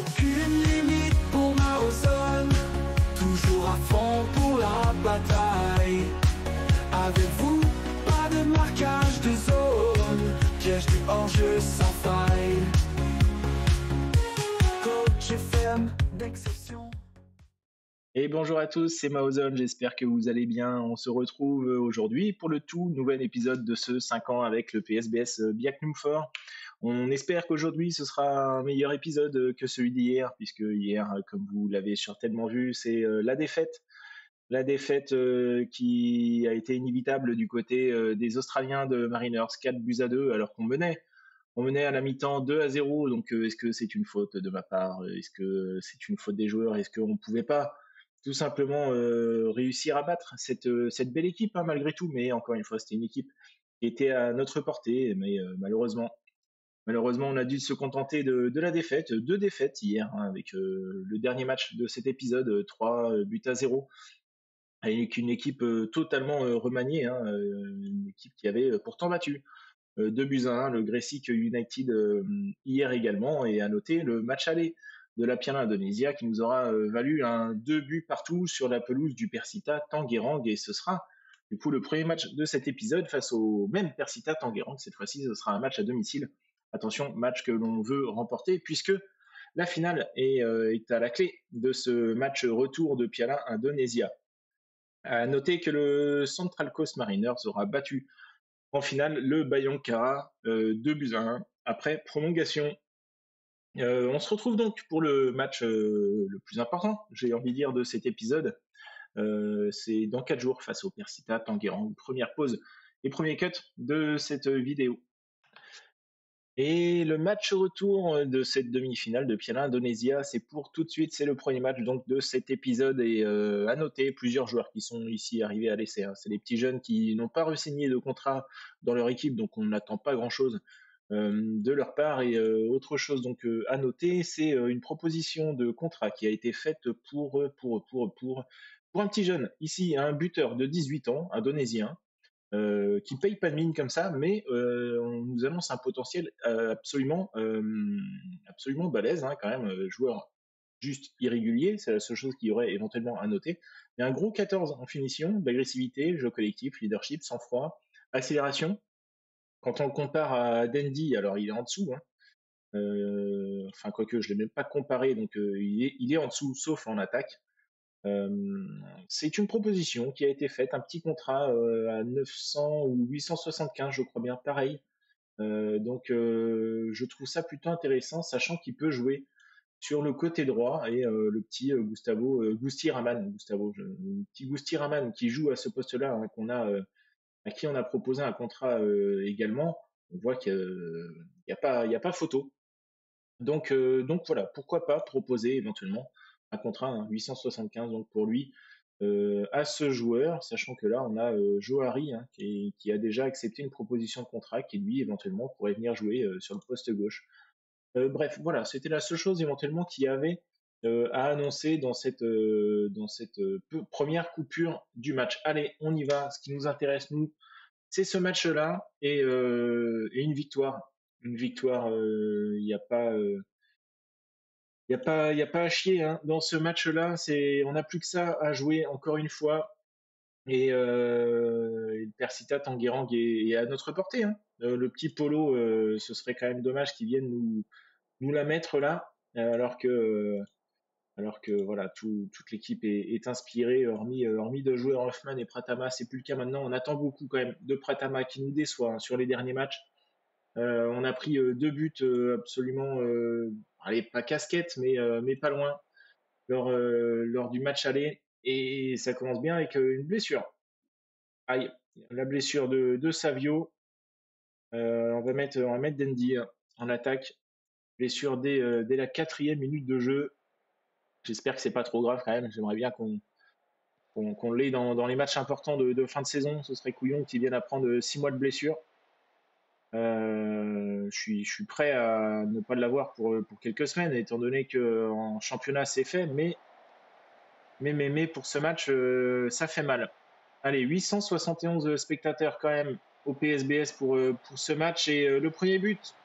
Aucune limite pour Maozone, toujours à fond pour la bataille. Avec vous, pas de marquage de zone, piège du hors-jeu sans faille. Coach FM d'exception. Et bonjour à tous, c'est Maozone, j'espère que vous allez bien. On se retrouve aujourd'hui pour le tout nouvel épisode de ce 5 ans avec le PSBS Biak Numfort. On espère qu'aujourd'hui ce sera un meilleur épisode que celui d'hier, puisque hier, comme vous l'avez certainement vu, c'est la défaite. La défaite qui a été inévitable du côté des Australiens de Mariners, 4-2, alors qu'on menait. On menait à la mi-temps 2-0, donc est-ce que c'est une faute de ma part? Est-ce que c'est une faute des joueurs? Est-ce qu'on ne pouvait pas tout simplement réussir à battre cette belle équipe, hein, malgré tout? Mais encore une fois, c'était une équipe qui était à notre portée, mais malheureusement, on a dû se contenter de la défaite, 2 défaites hier, hein, avec le dernier match de cet épisode, 3-0, avec une équipe totalement remaniée, hein, une équipe qui avait pourtant battu 2-1 le Gressic United hier également, et à noter le match aller de la Piala Indonesia qui nous aura valu 2 buts partout sur la pelouse du Persita Tangerang, et ce sera du coup le premier match de cet épisode face au même Persita Tangerang. Cette fois-ci, ce sera un match à domicile. Attention, match que l'on veut remporter puisque la finale est à la clé de ce match retour de Piala Indonesia. À noter que le Central Coast Mariners aura battu en finale le Bayangkara 2-1 après prolongation. On se retrouve donc pour le match le plus important, j'ai envie de dire, de cet épisode. C'est dans 4 jours face au Persita Tangerang. Première pause et premier cut de cette vidéo. Et le match retour de cette demi-finale de Piala Indonesia, c'est pour tout de suite, c'est le premier match donc de cet épisode, et à noter plusieurs joueurs qui sont ici arrivés à l'essai, hein. C'est les petits jeunes qui n'ont pas re-signé de contrat dans leur équipe, donc on n'attend pas grand-chose de leur part. Et autre chose donc à noter, c'est une proposition de contrat qui a été faite pour un petit jeune, ici un buteur de 18 ans, indonésien, qui paye pas de mine comme ça, mais on nous annonce un potentiel absolument balèze, hein, quand même, joueur juste irrégulier, c'est la seule chose qu'il y aurait éventuellement à noter. Il y a un gros 14 en finition, d'agressivité, jeu collectif, leadership, sang-froid, accélération. Quand on le compare à Dandy, alors il est en dessous, hein. Enfin, quoique je ne l'ai même pas comparé, donc il est en dessous, sauf en attaque. C'est une proposition qui a été faite, un petit contrat à 900 ou 875, je crois bien, pareil. Donc je trouve ça plutôt intéressant, sachant qu'il peut jouer sur le côté droit, et le petit Gusti Raman, le petit Gusti Raman qui joue à ce poste-là, hein, à qui on a proposé un contrat également. On voit qu'il n'y a pas photo. Donc voilà, pourquoi pas proposer éventuellement un contrat, hein, 875 donc pour lui, à ce joueur, sachant que là on a Johari, hein, qui a déjà accepté une proposition de contrat, qui lui éventuellement pourrait venir jouer sur le poste gauche. Bref, voilà, c'était la seule chose éventuellement qu'il y avait à annoncer dans cette première coupure du match. Allez, on y va. Ce qui nous intéresse, nous, c'est ce match-là, et une victoire. Une victoire, il n'y a pas. Y a pas à chier, hein. Dans ce match-là, on n'a plus que ça à jouer encore une fois. Et le Persita Tangerang est à notre portée, hein. Le petit Polo, ce serait quand même dommage qu'il vienne nous la mettre là, alors que voilà, toute l'équipe est inspirée, hormis de jouer Hoffman et Pratama. C'est plus le cas maintenant. On attend beaucoup quand même de Pratama, qui nous déçoit, hein, sur les derniers matchs. On a pris 2 buts absolument, allez, pas casquette, mais pas loin, lors du match aller. Et ça commence bien avec une blessure. Aïe, la blessure de Savio. On va mettre Dandy en attaque. Blessure dès la 4e minute de jeu. J'espère que c'est pas trop grave quand même. J'aimerais bien qu'on l'ait dans les matchs importants de fin de saison. Ce serait couillon qu'il vienne à prendre 6 mois de blessure. Je suis prêt à ne pas l'avoir pour quelques semaines, étant donné qu'en championnat c'est fait, mais pour ce match, ça fait mal. Allez, 871 spectateurs quand même au PSBS pour ce match, et le premier but.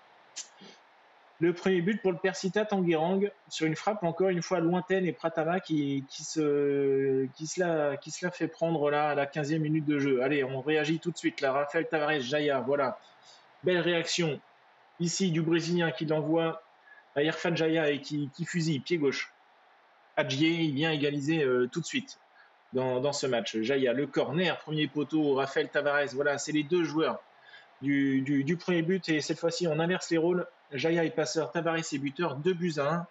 Le premier but pour le Persita Tanguerang sur une frappe encore une fois lointaine et Pratama qui se la fait prendre là à la 15e minute de jeu. Allez, on réagit tout de suite là. Rafael Tavares, Jaya, voilà. Belle réaction ici du Brésilien qui l'envoie à Irfan Jaya et qui fusille pied gauche. Adjié, il vient égaliser tout de suite dans ce match. Jaya, le corner, premier poteau, Rafael Tavares, voilà, c'est les deux joueurs du premier but et cette fois-ci on inverse les rôles. Jaya est passeur, Tavares est buteur, 2-1.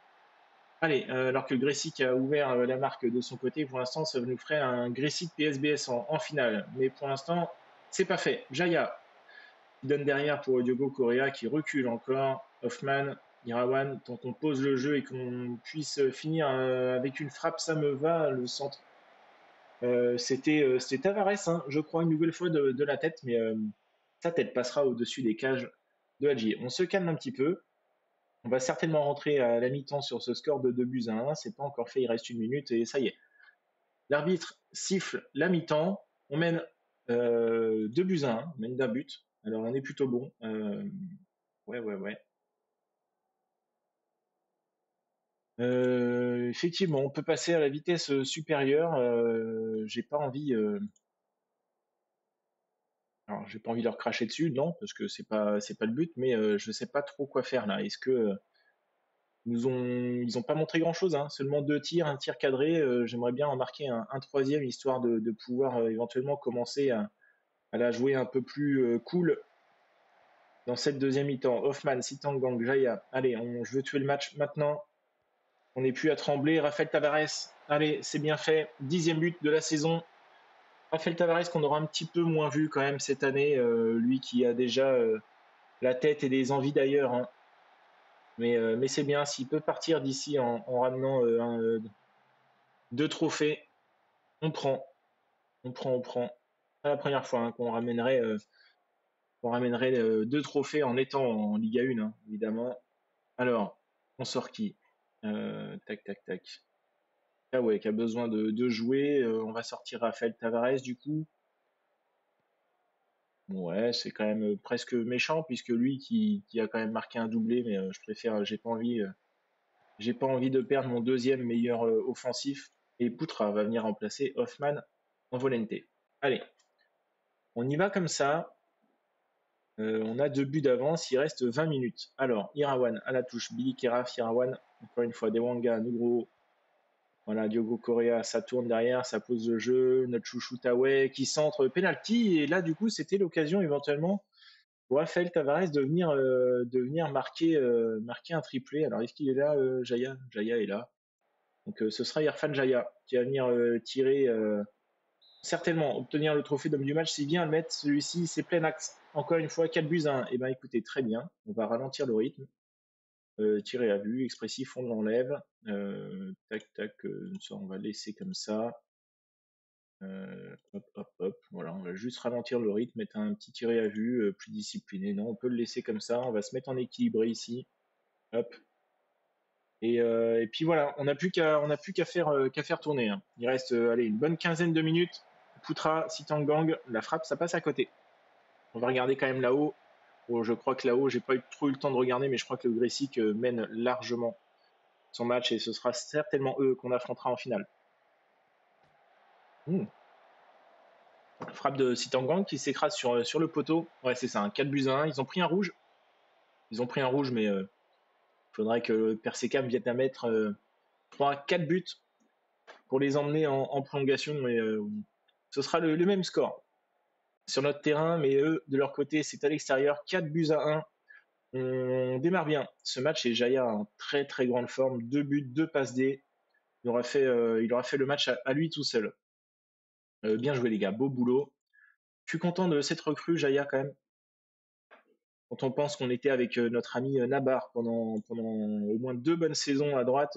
Allez, alors que Gressic a ouvert la marque de son côté, pour l'instant ça nous ferait un Gressic PSBS en finale. Mais pour l'instant, c'est pas fait. Jaya qui donne derrière pour Diogo Correa qui recule encore. Hoffman, Irawan, tant qu'on pose le jeu et qu'on puisse finir avec une frappe, ça me va, le centre. C'était Tavares, hein, je crois, une nouvelle fois de la tête, mais sa tête passera au-dessus des cages de Hadji. On se calme un petit peu. On va certainement rentrer à la mi-temps sur ce score de 2-1. C'est pas encore fait, il reste une minute et ça y est. L'arbitre siffle la mi-temps. On mène 2-1, on mène d'un but. Alors on est plutôt bon. Ouais. Effectivement, on peut passer à la vitesse supérieure. J'ai pas envie. Alors, j'ai pas envie de leur cracher dessus, non, parce que c'est pas le but, mais je sais pas trop quoi faire là. Est-ce que ils ont pas montré grand-chose, hein, seulement 2 tirs, un tir cadré. J'aimerais bien en marquer un troisième histoire de pouvoir éventuellement commencer à la jouer un peu plus cool dans cette deuxième mi-temps. Hoffman, Sitang, Jaya. Allez, je veux tuer le match maintenant. On n'est plus à trembler. Rafael Tavares. Allez, c'est bien fait. 10e but de la saison. Rafael Tavares qu'on aura un petit peu moins vu quand même cette année, lui qui a déjà la tête et des envies d'ailleurs, hein. Mais c'est bien, s'il peut partir d'ici en ramenant 2 trophées, on prend. On prend. C'est la première fois, hein, qu'on ramènerait 2 trophées en étant en Liga 1, hein, évidemment. Alors, on sort qui? Tac. Ah ouais, qui a besoin de jouer. On va sortir Rafael Tavares du coup. Ouais, c'est quand même presque méchant puisque lui qui a quand même marqué un doublé, mais je préfère, j'ai pas envie de perdre mon deuxième meilleur offensif. Et Poutra va venir remplacer Hoffman en volonté. Allez, on y va comme ça. On a 2 buts d'avance, il reste 20 minutes. Alors, Irawan à la touche, Billy Keraf, Irawan, encore une fois, Dewanga, Nugro, voilà, Diogo Correa, ça tourne derrière, ça pose le jeu, notre chouchou Taoué qui centre penalty, et là, du coup, c'était l'occasion éventuellement pour Rafael Tavares de venir marquer un triplé. Alors, est-ce qu'il est là, Jaya? Jaya est là. Donc, ce sera Irfan Jaya qui va venir tirer, certainement obtenir le trophée d'homme du match. S'il vient le mettre, celui-ci, c'est plein axe. Encore une fois, 4-1. Eh bien, écoutez, très bien. On va ralentir le rythme. Tirer à vue, expressif, on l'enlève. Tac, ça, on va laisser comme ça. Hop. Voilà, on va juste ralentir le rythme, mettre un petit tiré à vue, plus discipliné. Non, on peut le laisser comme ça. On va se mettre en équilibré ici. Hop. Et puis voilà, on n'a plus qu'à faire tourner, hein. Il reste allez, une bonne quinzaine de minutes. Poutra, Sitangang, la frappe, ça passe à côté. On va regarder quand même là-haut. Bon, je crois que là-haut, j'ai pas trop eu le temps de regarder, mais je crois que le Gressic mène largement son match et ce sera certainement eux qu'on affrontera en finale. Frappe de Sitangang qui s'écrase sur le poteau. Ouais, c'est ça, 4-1. Ils ont pris un rouge. Mais il faudrait que Persekam vienne à mettre 3-4 buts pour les emmener en prolongation. Et ce sera le même score sur notre terrain, mais eux, de leur côté, c'est à l'extérieur. 4-1. On démarre bien ce match et Jaya en très très grande forme. 2 buts, 2 passes D. Il aura fait le match à lui tout seul. Bien joué les gars, beau boulot. Je suis content de cette recrue, Jaya, quand même. Quand on pense qu'on était avec notre ami Nabar pendant au moins 2 bonnes saisons à droite.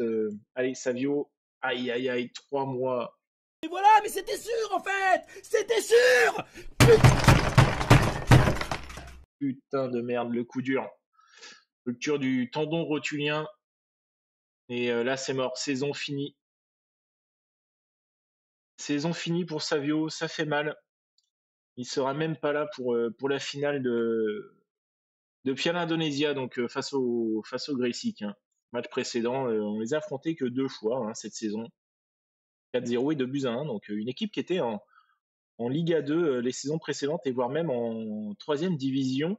Allez, Savio, aïe, 3 mois. Et voilà, mais c'était sûr en fait. C'était sûr. Putain de merde, le coup dur. Rupture du tendon rotulien. Et là, c'est mort. Saison finie. Saison finie pour Savio, ça fait mal. Il sera même pas là pour la finale de Depuis l'Indonésie, donc face au Greysick. Hein. Match précédent, on les a affrontés que 2 fois hein, cette saison. 4-0 et 2-1. Donc une équipe qui était en Liga 2 les saisons précédentes et voire même en 3e division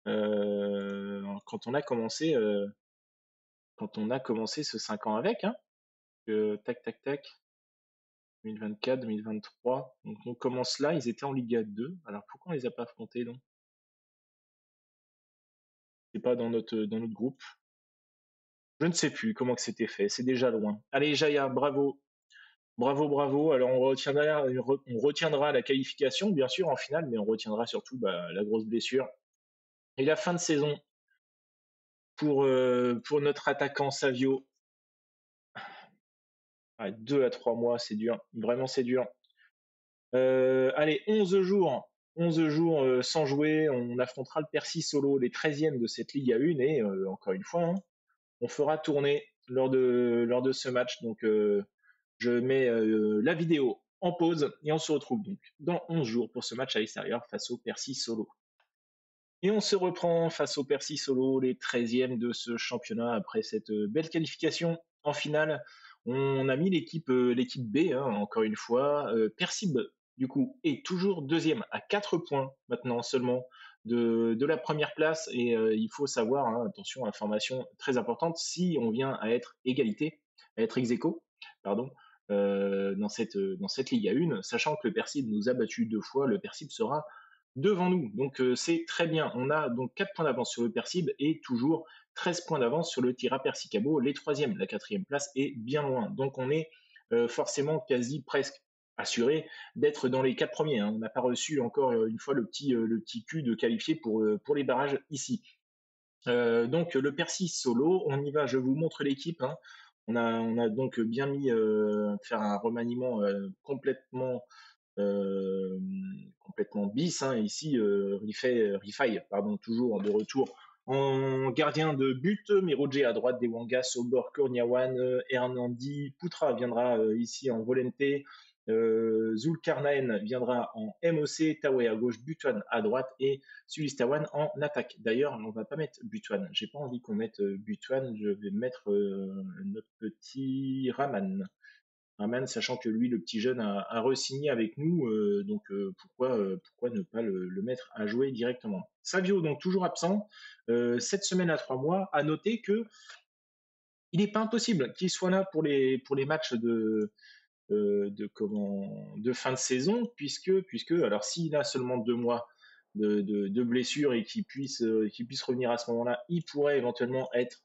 quand on a commencé ce 5 ans avec. Hein. Tac, tac, tac. 2024, 2023. Donc on commence là, ils étaient en Liga 2. Alors pourquoi on les a pas affrontés donc? C'est pas dans notre groupe. Je ne sais plus comment que c'était fait, c'est déjà loin. Allez Jaya, bravo. Bravo, bravo. Alors on retiendra la qualification, bien sûr, en finale, mais on retiendra surtout la grosse blessure. Et la fin de saison pour notre attaquant Savio. 2 à 3 mois, c'est dur. Vraiment, c'est dur. Allez, 11 jours. 11 jours sans jouer. On affrontera le Percy Solo, les 13e de cette Ligue 1. Et encore une fois, hein, on fera tourner lors de ce match. Donc, je mets la vidéo en pause et on se retrouve donc dans 11 jours pour ce match à l'extérieur face au Percy Solo. Et on se reprend face au Percy Solo, les 13e de ce championnat après cette belle qualification en finale. On a mis l'équipe B, hein, encore une fois. Percy, du coup, est toujours 2e à 4 points maintenant seulement de la première place. Et il faut savoir, hein, attention, information très importante, si on vient à être ex-aequo, pardon, dans cette Ligue 1, sachant que le Persib nous a battu 2 fois, le Persib sera devant nous. Donc c'est très bien. On a donc 4 points d'avance sur le Persib et toujours 13 points d'avance sur le Tira Persicabo, les 3e. La 4e place est bien loin. Donc on est forcément quasi presque assuré d'être dans les 4 premiers. Hein. On n'a pas reçu encore une fois le petit cul de qualifier pour les barrages ici. Donc le Percy Solo, on y va, je vous montre l'équipe. Hein. On a donc bien mis faire un remaniement complètement bis. Hein. Ici, Rifai, pardon, toujours de retour en gardien de but. Miroje à droite, Dewanga, Sobor, Kurniawan, Hernandi, Putra viendra ici en Volente. Zulkarnaen viendra en MOC, Tawe à gauche, Butuan à droite et Sulistawan en attaque. D'ailleurs, on va pas mettre Butuan. J'ai pas envie qu'on mette Butuan. Je vais mettre notre petit Raman. Raman, sachant que lui, le petit jeune, a re-signé avec nous, donc pourquoi ne pas le mettre à jouer directement. Savio, donc toujours absent, 7 semaines à 3 mois. À noter que il n'est pas impossible qu'il soit là pour les matchs de fin de saison, puisque alors s'il a seulement 2 mois de blessure et qu'il puisse revenir à ce moment-là, il pourrait éventuellement être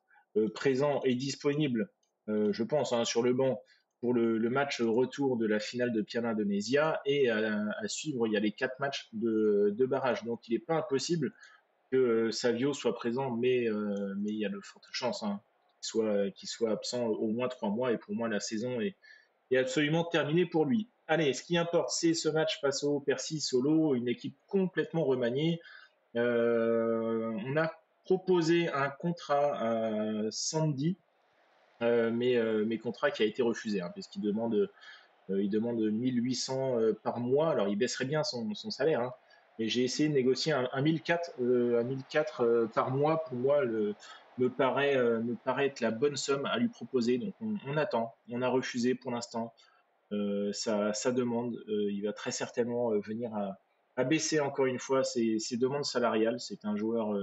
présent et disponible, je pense, hein, sur le banc pour le match retour de la finale de Piana Indonesia, et à suivre, il y a les 4 matchs de barrage. Donc il n'est pas impossible que Savio soit présent, mais il y a de fortes chances hein, qu'il soit absent au moins 3 mois, et pour moi la saison est absolument terminée pour lui. Allez, ce qui importe, c'est ce match face au Percy Solo, une équipe complètement remaniée. On a proposé un contrat à Sandy, mais contrat qui a été refusé, hein, puisqu'il demande, 1800 par mois. Alors, il baisserait bien son salaire, hein, mais j'ai essayé de négocier un 1004 par mois. Pour moi, me paraît être la bonne somme à lui proposer. Donc, on attend. On a refusé pour l'instant sa demande. Il va très certainement venir à baisser encore une fois ses demandes salariales. C'est un joueur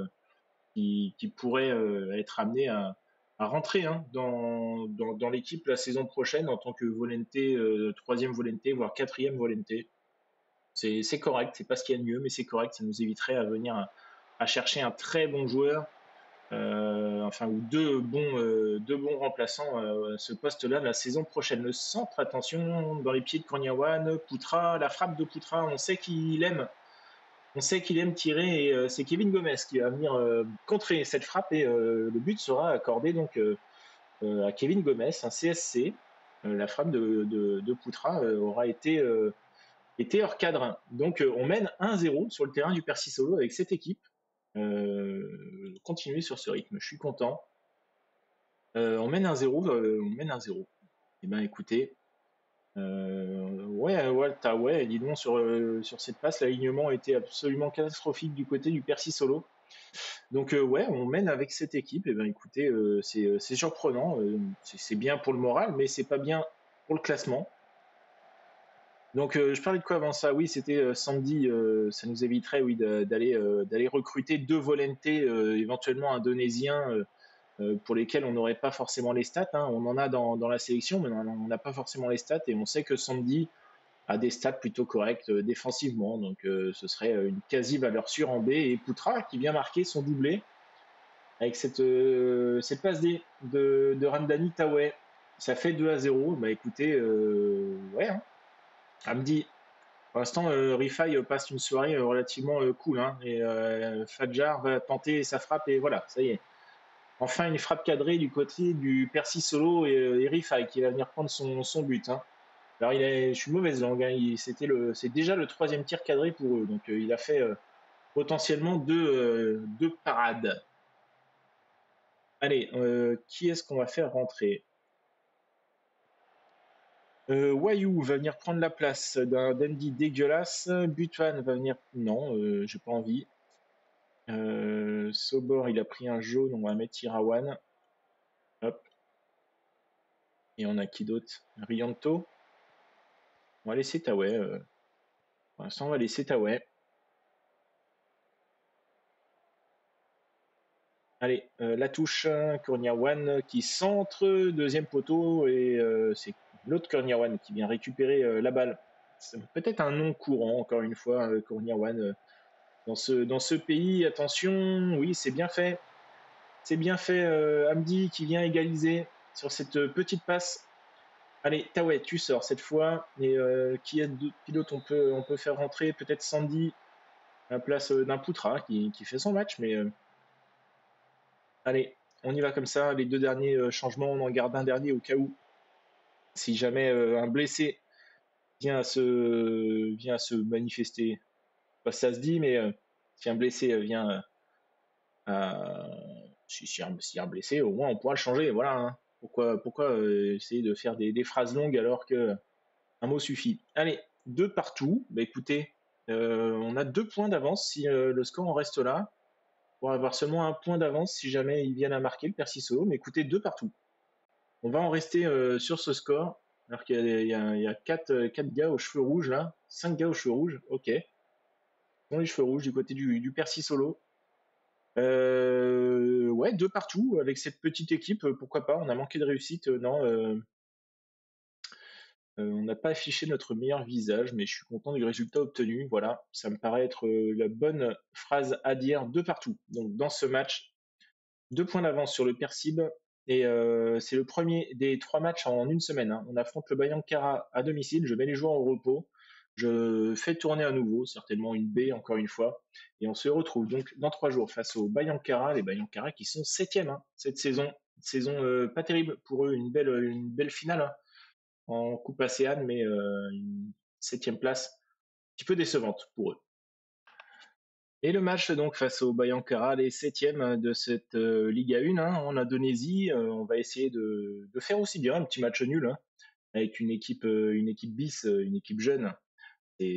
qui pourrait être amené à rentrer hein, dans l'équipe la saison prochaine en tant que Volonté, 3e Volonté, voire 4e Volonté. C'est correct, c'est pas ce qu'il y a de mieux, mais c'est correct, ça nous éviterait à venir à chercher un très bon joueur, ou deux bons remplaçants à ce poste-là la saison prochaine. Le centre, attention, dans les pieds de Korniawan, Putra, la frappe de Putra, on sait qu'il aime tirer, et c'est Kevin Gomez qui va venir contrer cette frappe, et le but sera accordé donc à Kevin Gomez, un CSC. La frappe de Putra aura été hors cadre. Donc on mène 1-0 sur le terrain du Percy Solo avec cette équipe. Continuer sur ce rythme, je suis content. On mène 1-0. Et ben écoutez, dis donc, sur cette passe, l'alignement était absolument catastrophique du côté du Percy Solo. Donc ouais, on mène avec cette équipe. Et ben écoutez, c'est surprenant. C'est bien pour le moral, mais c'est pas bien pour le classement. Donc je parlais de quoi avant ça? Oui, c'était Sandy. Ça nous éviterait, oui, d'aller recruter deux Volenté, éventuellement indonésiens, pour lesquels on n'aurait pas forcément les stats, hein. On en a dans la sélection, mais on n'a pas forcément les stats. Et on sait que Sandy a des stats plutôt correctes défensivement. Donc ce serait une quasi valeur sûre en B. Et Poutra qui vient marquer son doublé avec cette passe de Ramdani Taweh. Ça fait 2-0. Bah écoutez, ouais, hein. Hamdi, pour l'instant, Rifai passe une soirée relativement cool, hein, et Fadjar va tenter sa frappe et voilà, ça y est. Enfin, une frappe cadrée du côté du Percy Solo et Rifai qui va venir prendre son but, hein. Alors, je suis mauvaise langue, hein, c'est déjà le troisième tir cadré pour eux, donc il a fait potentiellement deux parades. Allez, qui est-ce qu'on va faire rentrer? Wayou va venir prendre la place d'un Dandy dégueulasse. Butvan va venir. Non, j'ai pas envie. Sobor, il a pris un jaune. On va mettre Irawan. Hop. Et on a qui d'autre? Rianto. On va laisser Taweh. Pour l'instant, on va laisser Taweh. Allez, la touche. Kourniawan qui centre. Deuxième poteau. Et c'est l'autre Kourniawan qui vient récupérer la balle. C'est peut-être un nom courant, encore une fois, Kourniawan. Dans ce pays, attention, oui, c'est bien fait. C'est bien fait, Hamdi qui vient égaliser sur cette petite passe. Allez, Taweh, tu sors cette fois. Et qui est d'autres pilotes on peut faire rentrer? Peut-être Sandy à la place d'un Poutra qui fait son match. Mais allez, on y va comme ça. Les deux derniers changements, on en garde un dernier au cas où. Si jamais un blessé vient à se manifester, pas ça se dit, mais si un blessé vient si un blessé, au moins on pourra le changer. Voilà, hein. Pourquoi essayer de faire des phrases longues alors que un mot suffit? Allez, deux partout. Bah écoutez, on a 2 points d'avance si le score en reste là. On va avoir seulement un point d'avance si jamais ils viennent à marquer le Percy Solo. Mais écoutez, deux partout. On va en rester sur ce score. Alors qu'il y a 4 gars aux cheveux rouges là. 5 gars aux cheveux rouges. Ok. Ils ont les cheveux rouges du côté du Percy Solo. Ouais, deux partout avec cette petite équipe, pourquoi pas? On a manqué de réussite, non. On n'a pas affiché notre meilleur visage, mais je suis content du résultat obtenu. Voilà, ça me paraît être la bonne phrase à dire. Deux partout. Donc dans ce match, 2 points d'avance sur le Persib. Et c'est le premier des 3 matchs en une semaine, hein. On affronte le Bayankara à domicile. Je mets les joueurs au repos. Je fais tourner à nouveau, certainement une B encore une fois. Et on se retrouve donc dans 3 jours face aux Bayankara, les Bayankara qui sont 7e, hein, cette saison. Saison pas terrible pour eux, une belle finale, hein, en Coupe ASEAN, mais une 7e place, un petit peu décevante pour eux. Et le match donc face aux Bayankara, les 7e de cette Liga 1, hein, en Indonésie. On va essayer de faire aussi bien, un petit match nul, hein, avec une équipe bis, une équipe jeune.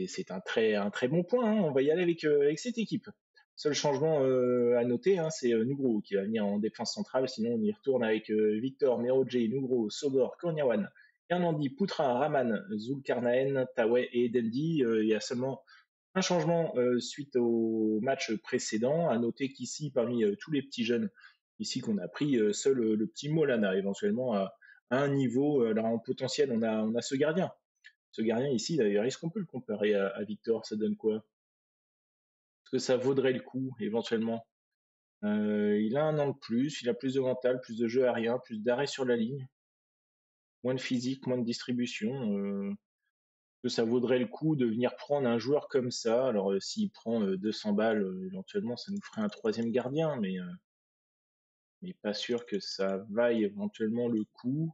C'est un très bon point, hein. On va y aller avec cette équipe. Seul changement à noter, hein, c'est Nugro qui va venir en défense centrale. Sinon, on y retourne avec Victor, Meroje, Nugro, Sobor, Kourniawan, Hernandi, Poutra, Raman, Zulkarnaen, Taweh et Dendi. Il y a seulement un changement suite au match précédent. À noter qu'ici, parmi tous les petits jeunes ici qu'on a pris, seul le petit Molana éventuellement à un niveau. Alors en potentiel, on a ce gardien. Ce gardien ici, d'ailleurs, est-ce qu'on peut le comparer à Victor? Ça donne quoi? Est-ce que ça vaudrait le coup, éventuellement? Il a un an de plus, il a plus de mental, plus de jeu aérien, plus d'arrêt sur la ligne, moins de physique, moins de distribution. Est-ce que ça vaudrait le coup de venir prendre un joueur comme ça? Alors, s'il prend 200 balles, éventuellement, ça nous ferait un troisième gardien, mais pas sûr que ça vaille éventuellement le coup.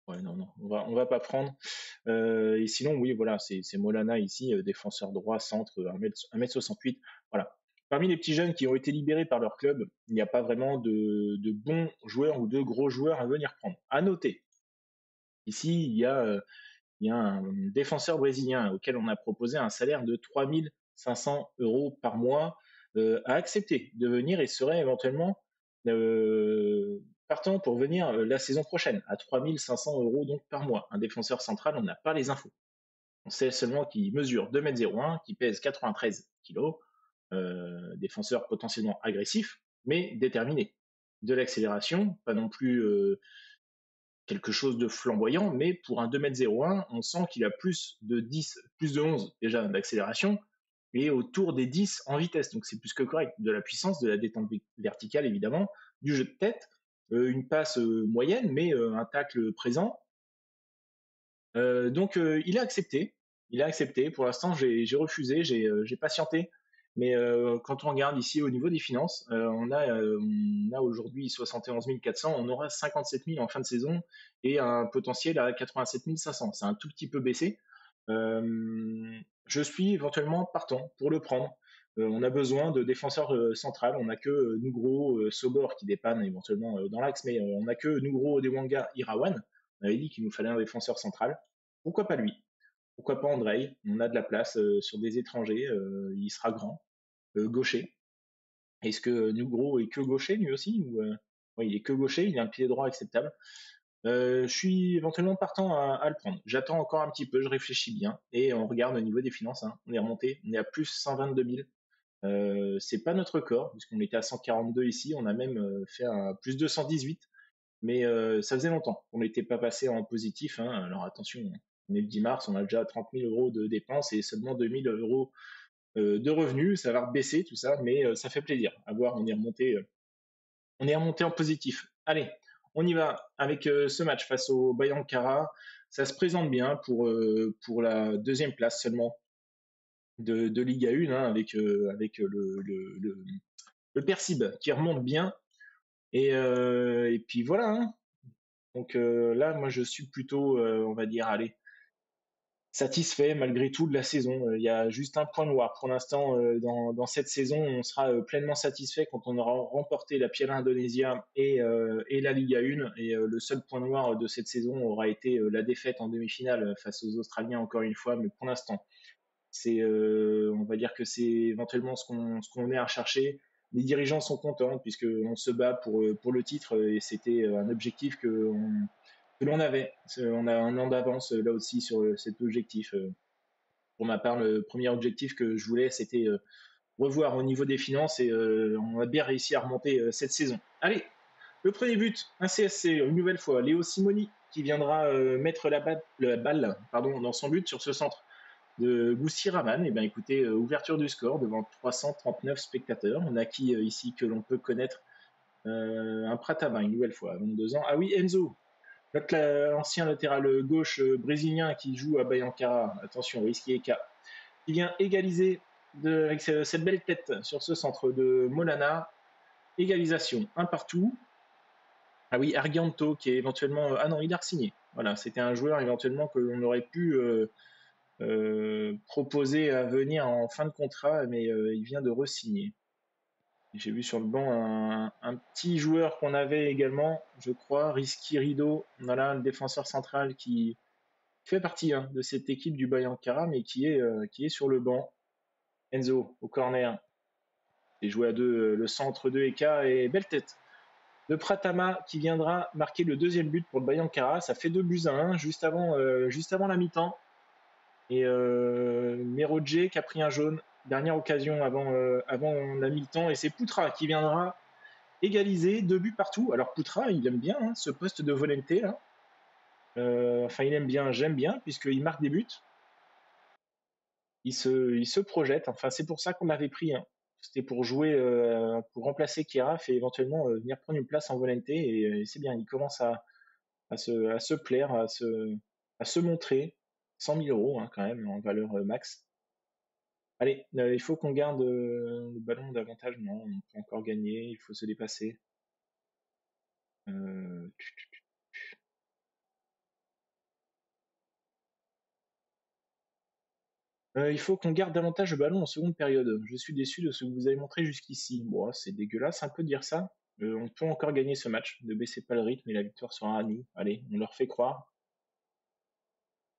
Ouais, non, non, on va pas prendre. Et sinon, oui, voilà, c'est Molana ici, défenseur droit, centre, 1m68. Voilà. Parmi les petits jeunes qui ont été libérés par leur club, il n'y a pas vraiment de bons joueurs ou de gros joueurs à venir prendre. À noter, ici, il y a un défenseur brésilien auquel on a proposé un salaire de 500 € par mois a accepté de venir et serait éventuellement partant pour venir la saison prochaine à 3500 € donc par mois. Un défenseur central, on n'a pas les infos. On sait seulement qu'il mesure 2,01 m, qu'il pèse 93 kg, défenseur potentiellement agressif, mais déterminé. De l'accélération, pas non plus quelque chose de flamboyant, mais pour un 2,01 m, on sent qu'il a plus de 11 déjà d'accélération, et autour des 10 en vitesse, donc c'est plus que correct. De la puissance, de la détente verticale évidemment, du jeu de tête, une passe moyenne, mais un tacle présent. Donc il a accepté. Pour l'instant, j'ai refusé, j'ai patienté. Mais quand on regarde ici au niveau des finances, on a aujourd'hui 71 400, on aura 57 000 en fin de saison et un potentiel à 87 500. C'est un tout petit peu baissé. Je suis éventuellement partant pour le prendre. On a besoin de défenseurs centrales. On n'a que Nugro, Sobor qui dépanne éventuellement dans l'axe, mais on n'a que Nugro, Odewanga, Irawan. On avait dit qu'il nous fallait un défenseur central. Pourquoi pas lui? Pourquoi pas Andrei? On a de la place sur des étrangers. Il sera grand. Gaucher. Est-ce que Nugro est que gaucher lui aussi ou, oui, il est que gaucher. Il a un pied droit acceptable. Je suis éventuellement partant à le prendre. J'attends encore un petit peu, je réfléchis bien et on regarde au niveau des finances. Hein. On est remonté, on est à plus 122 000. C'est pas notre record puisqu'on était à 142 ici. On a même fait un plus 218, mais ça faisait longtemps qu'on n'était pas passé en positif. Hein. Alors attention, on est le 10 mars, on a déjà 30 000 € de dépenses et seulement 2 000 € de revenus. Ça va baisser tout ça, mais ça fait plaisir. À voir, on est remonté en positif. Allez, on y va avec ce match face au Bayankara. Ça se présente bien pour la deuxième place seulement de Liga 1, hein, avec le Persib qui remonte bien. Et puis voilà. Hein. Donc là, moi, je suis plutôt, on va dire, allez, satisfait malgré tout de la saison. Il y a juste un point noir. Pour l'instant, dans cette saison, on sera pleinement satisfait quand on aura remporté la Piala Indonesia et la Liga 1. Et le seul point noir de cette saison aura été la défaite en demi-finale face aux Australiens encore une fois. Mais pour l'instant, on va dire que c'est éventuellement ce qu'on est à rechercher. Les dirigeants sont contents puisqu'on se bat pour le titre et c'était un objectif que l'on avait. On a un an d'avance là aussi sur cet objectif. Pour ma part, le premier objectif que je voulais, c'était revoir au niveau des finances et on a bien réussi à remonter cette saison. Allez, le premier but, un CSC, une nouvelle fois, Léo Simoni qui viendra mettre la balle dans son but sur ce centre de Goussi Raman. Et bien écoutez, ouverture du score devant 339 spectateurs. On a qui ici que l'on peut connaître un Pratama, une nouvelle fois, à 22 ans. Ah oui, Enzo, notre ancien latéral gauche brésilien qui joue à Bayankara, attention, risqué Eka, qui vient égaliser avec cette belle tête sur ce centre de Molana. Égalisation, un partout. Ah oui, Argento qui est éventuellement... Ah non, il a re-signé. Voilà, c'était un joueur éventuellement que l'on aurait pu proposer à venir en fin de contrat, mais il vient de re-signer. J'ai vu sur le banc un petit joueur qu'on avait également, je crois, Rizky Rido, voilà, le défenseur central qui fait partie de cette équipe du Bayankara, mais qui est sur le banc. Enzo, au corner. Et joué à deux, le centre de Eka et belle tête de Pratama qui viendra marquer le deuxième but pour le Bayankara. Ça fait 2-1 juste avant la mi-temps. Et Merodje qui a pris un jaune. Dernière occasion avant la mi-temps. Et c'est Poutra qui viendra égaliser, 2 buts partout. Alors Poutra, il aime bien ce poste de volonté. Enfin, il aime bien, j'aime bien, puisqu'il marque des buts. Il se projette. Enfin, c'est pour ça qu'on l'avait pris. C'était pour jouer, pour remplacer Kiraf et éventuellement venir prendre une place en volonté. Et c'est bien, il commence à se plaire, à se montrer. 100 000 € quand même en valeur max. Allez, il faut qu'on garde le ballon d'avantage. Non, on peut encore gagner. Il faut se dépasser. Il faut qu'on garde davantage le ballon en seconde période. Je suis déçu de ce que vous avez montré jusqu'ici. Bon, c'est dégueulasse un peu de dire ça. On peut encore gagner ce match. Ne baissez pas le rythme et la victoire sera à nous. Allez, on leur fait croire.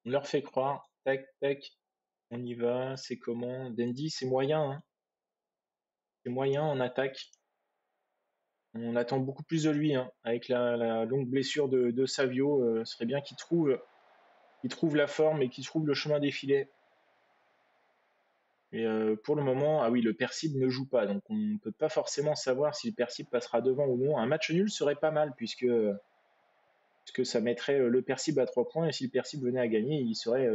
On leur fait croire. Tac, tac. On y va, c'est comment? Dandy, c'est moyen, hein. C'est moyen en attaque. On attend beaucoup plus de lui, hein. Avec la longue blessure de Savio, ce serait bien qu'il trouve la forme et qu'il trouve le chemin des filets. Et pour le moment, ah oui, le Persib ne joue pas, donc on ne peut pas forcément savoir si le Persib passera devant ou non. Un match nul serait pas mal, puisque ça mettrait le Persib à 3 points, et si le Persib venait à gagner, il serait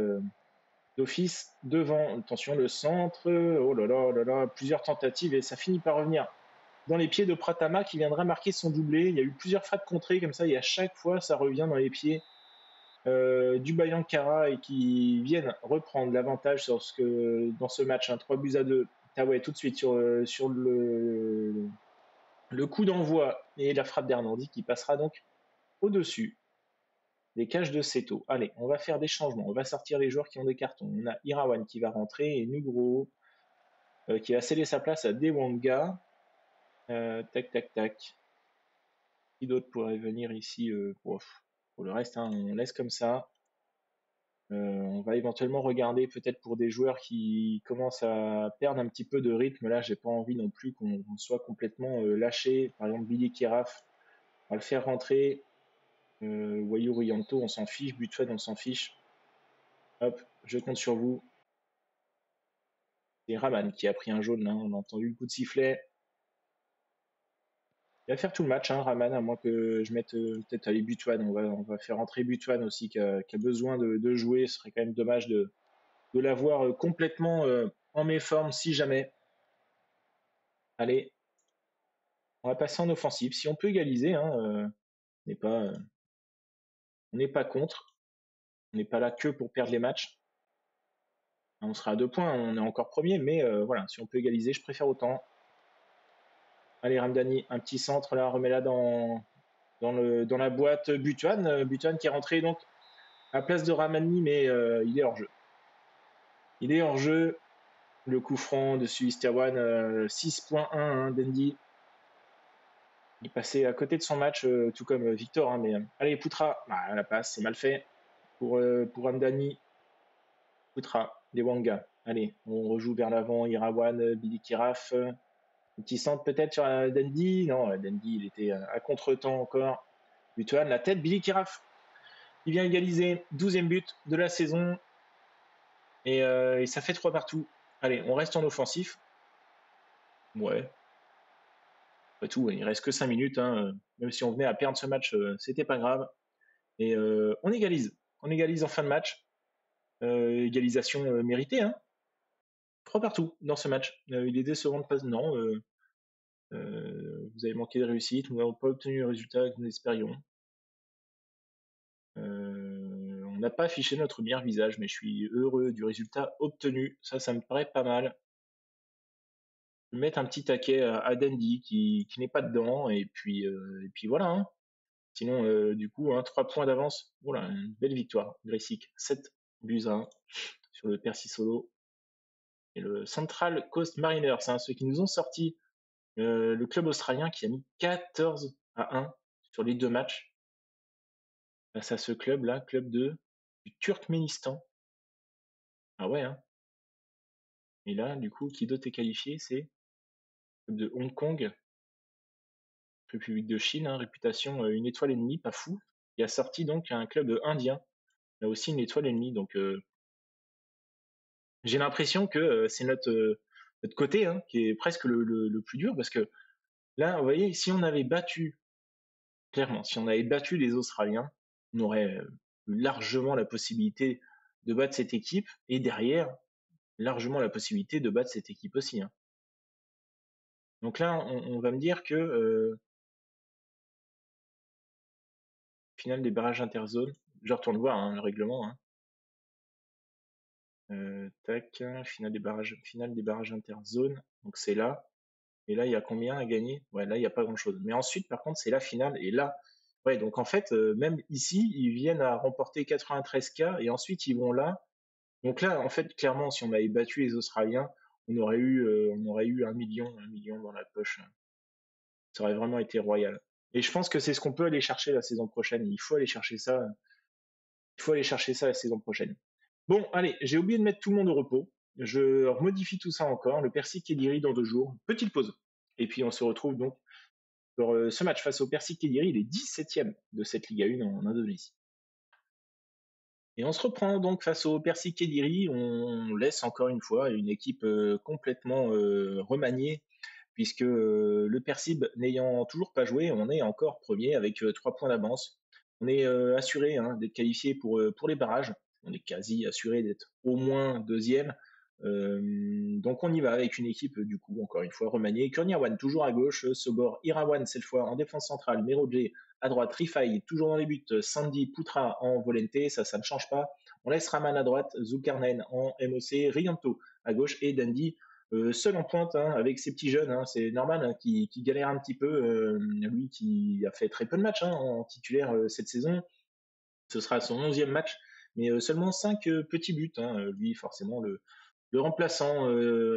d'office devant. Attention, le centre, oh là là, oh là là, plusieurs tentatives, et ça finit par revenir dans les pieds de Pratama, qui viendra marquer son doublé. Il y a eu plusieurs frappes contrées comme ça, et à chaque fois, ça revient dans les pieds du Bayankara, et qui viennent reprendre l'avantage dans ce match, 3-2. Tawai tout de suite sur le coup d'envoi et la frappe d'Hernandi, qui passera donc au-dessus des cages de Seto. Allez, on va faire des changements, on va sortir les joueurs qui ont des cartons. On a Irawan qui va rentrer et Nugro qui va céder sa place à Dewanga. Tac, tac, tac. Qui d'autre pourrait venir ici pour le reste, hein, on laisse comme ça. On va éventuellement regarder peut-être pour des joueurs qui commencent à perdre un petit peu de rythme. Là, j'ai pas envie non plus qu'on soit complètement lâché. Par exemple, Billy Kiraf, on va le faire rentrer. Wayuru Yanto, on s'en fiche. Butfed, on s'en fiche. Hop, je compte sur vous. C'est Raman qui a pris un jaune, là. On a entendu le coup de sifflet. Il va faire tout le match, hein, Raman, à moins que je mette peut-être aller Butuan. On va faire rentrer Butuan aussi, qui a besoin de jouer. Ce serait quand même dommage de l'avoir complètement en méforme si jamais. Allez, on va passer en offensive. Si on peut égaliser, hein, on n'est pas contre. On n'est pas là que pour perdre les matchs. On sera à 2 points, on est encore premier, mais voilà, si on peut égaliser, je préfère autant. Allez, Ramdani, un petit centre là, remets-la dans la boîte. Butuan qui est rentré donc à la place de Ramani, mais il est hors jeu. Il est hors jeu. Le coup franc de Suisterwan, 6.1, hein, Dandy. Il passait à côté de son match, tout comme Victor. Hein, mais allez, Poutra, la passe, c'est mal fait pour Ramdani. Poutra, Dewanga. Allez, on rejoue vers l'avant. Irawan, Billy Kiraf. Un petit centre peut-être sur Dandy. Non, Dandy, il était à contre-temps encore. Butuan, la tête, Billy Kiraf. Il vient égaliser, 12e but de la saison. Et ça fait 3 partout. Allez, on reste en offensif. Ouais. Après tout, il reste que 5 minutes. Hein. Même si on venait à perdre ce match, c'était pas grave. Et on égalise. On égalise en fin de match. Égalisation méritée. Hein. 3 partout dans ce match. Il est décevant de pas. Non. Vous avez manqué de réussite. Nous n'avons pas obtenu le résultat que nous espérions. On n'a pas affiché notre meilleur visage, mais je suis heureux du résultat obtenu. Ça me paraît pas mal. Mettre un petit taquet à Dandy qui n'est pas dedans, et puis voilà. Hein. Sinon, du coup, 3 points d'avance. Voilà, une belle victoire. Gressic, 7-1 sur le Percy Solo. Et le Central Coast Mariners, hein, ceux qui nous ont sorti le club australien qui a mis 14-1 sur les 2 matchs. Face à ce club-là, club du Turkménistan. Ah ouais, hein. Et là, du coup, qui d'autre est qualifié? C'est le club de Hong Kong, République de Chine, hein, réputation 1 étoile et demie, pas fou. Il a sorti donc un club indien, là aussi 1 étoile et demie. Donc j'ai l'impression que c'est notre côté, hein, qui est presque le plus dur, parce que là, vous voyez, si on avait battu, clairement, si on avait battu les Australiens, on aurait largement la possibilité de battre cette équipe, et derrière, largement la possibilité de battre cette équipe aussi. Hein. Donc là, on va me dire que finale des barrages interzones, je retourne voir hein, le règlement. Hein. Tac, finale des barrages interzones, donc c'est là. Et là, il y a combien à gagner? Ouais, là, il n'y a pas grand-chose. Mais ensuite, par contre, c'est la finale. Et là, ouais, donc en fait, même ici, ils viennent à remporter 93K et ensuite, ils vont là. Donc là, en fait, clairement, si on avait battu les Australiens, on aurait eu 1 million dans la poche. Ça aurait vraiment été royal. Et je pense que c'est ce qu'on peut aller chercher la saison prochaine. Il faut aller chercher ça. Il faut aller chercher ça la saison prochaine. Bon, allez, j'ai oublié de mettre tout le monde au repos. Je remodifie tout ça encore. Le Percy Kediri dans 2 jours. Petite pause. Et puis on se retrouve donc pour ce match face au Percy Kediri. Il est 17e de cette Ligue 1 en Indonésie. Et on se reprend donc face au Percy Kediri. On laisse encore une fois une équipe complètement remaniée, puisque le Persib n'ayant toujours pas joué, on est encore premier avec 3 points d'avance. On est assuré d'être qualifié pour les barrages. On est quasi assuré d'être au moins deuxième. Donc on y va avec une équipe du coup encore une fois remaniée. Kurniawan toujours à gauche, Sobor, Irawan cette fois en défense centrale, Merodje à droite, Rifai toujours dans les buts, Sandy, Putra en volonté, ça ne change pas. On laisse Raman à droite, Zulkarnain en MOC, Rianto à gauche et Dandy seul en pointe avec ces petits jeunes. C'est Norman qui galère un petit peu, lui qui a fait très peu de matchs en titulaire cette saison. Ce sera son 11e match, mais seulement 5 petits buts. Lui, forcément, le remplaçant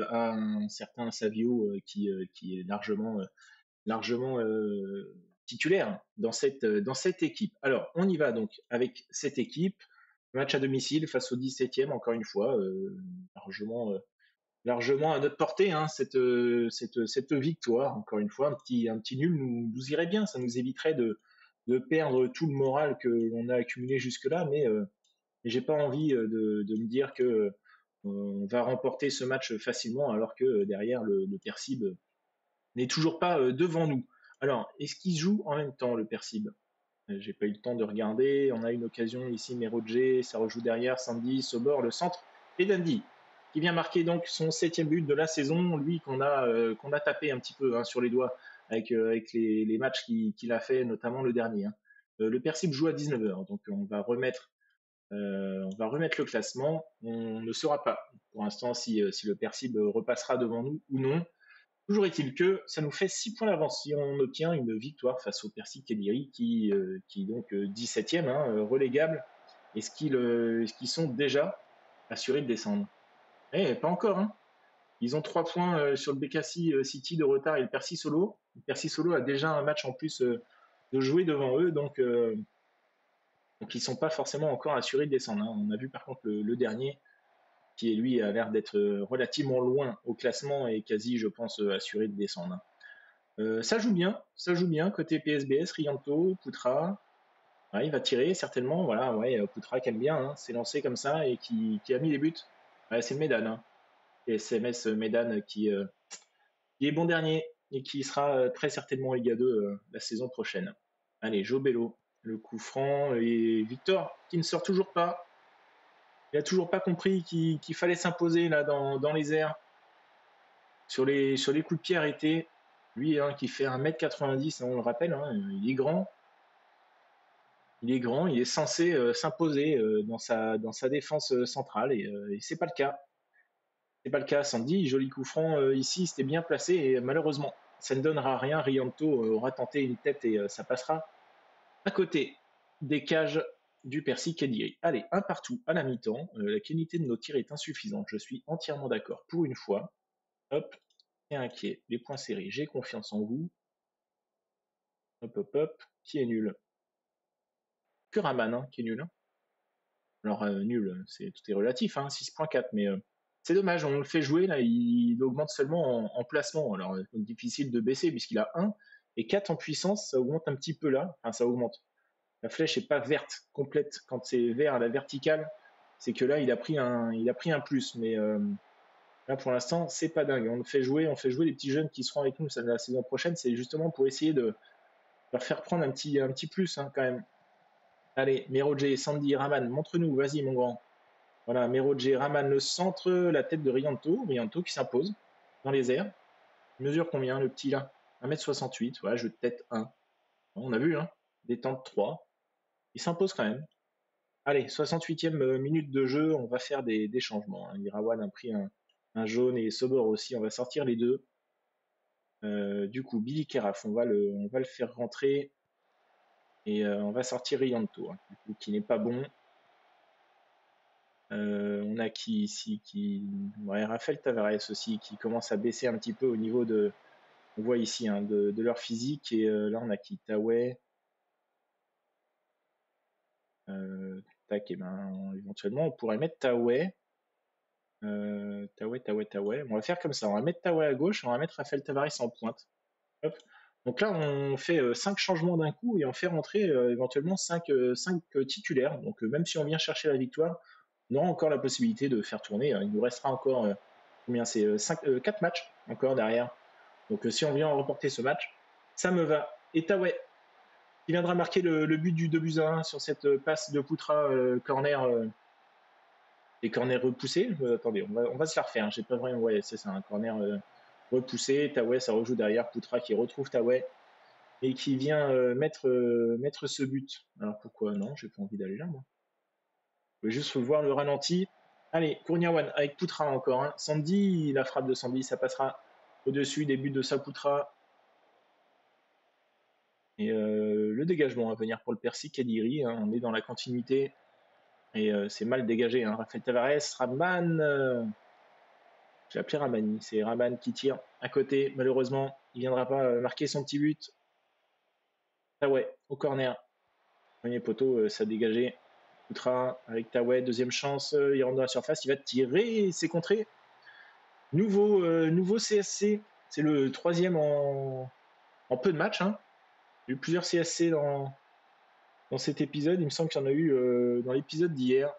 à un certain Savio qui est largement titulaire dans cette équipe. Alors, on y va donc avec cette équipe. Match à domicile face au 17e, encore une fois, largement à notre portée, cette victoire. Encore une fois, un petit nul nous irait bien. Ça nous éviterait de perdre tout le moral que l'on a accumulé jusque-là, mais j'ai pas envie de me dire que on va remporter ce match facilement alors que derrière le Persib n'est toujours pas devant nous. Alors, est-ce qu'il joue en même temps le Persib? J'ai pas eu le temps de regarder. On a une occasion ici, Merodje, ça rejoue derrière, Sandy, Sobor, le centre, et Dandy, qui vient marquer donc son 7e but de la saison, lui qu'on a tapé un petit peu sur les doigts avec les matchs qu'il a fait, notamment le dernier. Le Persib joue à 19h, donc on va remettre le classement. On ne saura pas pour l'instant si le Persib repassera devant nous ou non. Toujours est-il que ça nous fait 6 points d'avance si on obtient une victoire face au Percy Kediri qui est donc 17e, relégable. Est-ce qu'ils sont déjà assurés de descendre? Pas encore. Ils ont 3 points sur le Bekasi City de retard et le Percy Solo. Le Percy Solo a déjà un match en plus de jouer devant eux, donc ils ne sont pas forcément encore assurés de descendre. On a vu par contre le dernier qui lui a l'air d'être relativement loin au classement et quasi, je pense, assuré de descendre. Ça joue bien côté PSBS, Rianto, Putra. Ouais, il va tirer certainement, voilà, ouais, Putra qui aime bien, s'est lancé comme ça et qui a mis les buts. Ouais, c'est le Medan, SMS Medan qui est bon dernier et qui sera très certainement en Liga 2 la saison prochaine. Allez, Jobello, le coup franc et Victor qui ne sort toujours pas. Il n'a toujours pas compris qu'il fallait s'imposer là dans les airs. Sur les coups de pied arrêtés, lui qui fait 1m90, on le rappelle, il est grand. Il est censé s'imposer dans sa défense centrale et c'est pas le cas. C'est pas le cas. Sandy, joli coup franc ici, c'était bien placé et malheureusement, ça ne donnera rien. Rianto aura tenté une tête et ça passera à côté des cages du Percy Kediri. Allez, un partout à la mi-temps. La qualité de nos tirs est insuffisante. Je suis entièrement d'accord pour une fois. Hop, c'est inquiet. Les points serrés, j'ai confiance en vous. Hop, hop, hop. Qui est nul? Que Raman, qui est nul. Alors, nul, tout est relatif, 6.4, mais c'est dommage, on le fait jouer, là, il augmente seulement en placement. Alors, difficile de baisser puisqu'il a 1 et 4 en puissance, ça augmente un petit peu là. Enfin, ça augmente. La flèche n'est pas verte, complète. Quand c'est vert à la verticale, c'est que là, il a pris un plus. Mais là, pour l'instant, c'est pas dingue. On fait jouer les petits jeunes qui seront avec nous la saison prochaine. C'est justement pour essayer de leur faire prendre un petit plus quand même. Allez, Merodje, Sandy, Raman, montre-nous, vas-y mon grand. Voilà, Merodje, Raman, le centre, la tête de Rianto. Rianto qui s'impose dans les airs. Il mesure combien le petit là? 1m68, voilà, jeu de tête 1. On a vu, détente 3. Il s'impose quand même. Allez, 68e minute de jeu, on va faire des changements. Irawan a pris un jaune et Sobor aussi, on va sortir les deux. Du coup, Billy Keraf, on va le faire rentrer et on va sortir Rianto, qui n'est pas bon. On a qui ici ouais, Rafael Tavares aussi qui commence à baisser un petit peu au niveau de, on voit ici de leur physique et là on a qui Taoué, tac, et ben éventuellement on pourrait mettre Taoué. Taoué. On va faire comme ça. On va mettre Taoué à gauche, on va mettre Rafael Tavares en pointe. Hop. Donc là, on fait 5 changements d'un coup et on fait rentrer éventuellement 5 titulaires. Donc même si on vient chercher la victoire, on aura encore la possibilité de faire tourner. Il nous restera encore combien c'est 4 matchs encore derrière. Donc si on vient remporter ce match, ça me va. Et Taoué, qui viendra marquer le but du 2-1 sur cette passe de Poutra corner. Les corners repoussés. Attendez, on va se la refaire. J'ai pas vraiment. Ouais, c'est ça, un corner repoussé. Taoué, ça rejoue derrière. Poutra qui retrouve Taoué et qui vient mettre ce but. Alors pourquoi non, j'ai pas envie d'aller là, moi. Je veux juste voir le ralenti. Allez, Kourniawan avec Poutra encore. Hein. Sandy, la frappe de Sandy, ça passera au-dessus des buts de Sapoutra. Et le dégagement à venir pour le Percy Kadiri. Hein. On est dans la continuité. Et c'est mal dégagé. Hein. Rafael Tavares, Raman. J'ai appelé Ramani. C'est Raman qui tire à côté. Malheureusement, il ne viendra pas marquer son petit but. Taoué au corner. Premier poteau, ça a dégagé. Poutra avec Taoué, deuxième chance. Il rentre dans la surface. Il va tirer. C'est contré. Nouveau CSC. C'est le troisième en peu de matchs. Hein. Il y a eu plusieurs CSC dans cet épisode. Il me semble qu'il y en a eu dans l'épisode d'hier.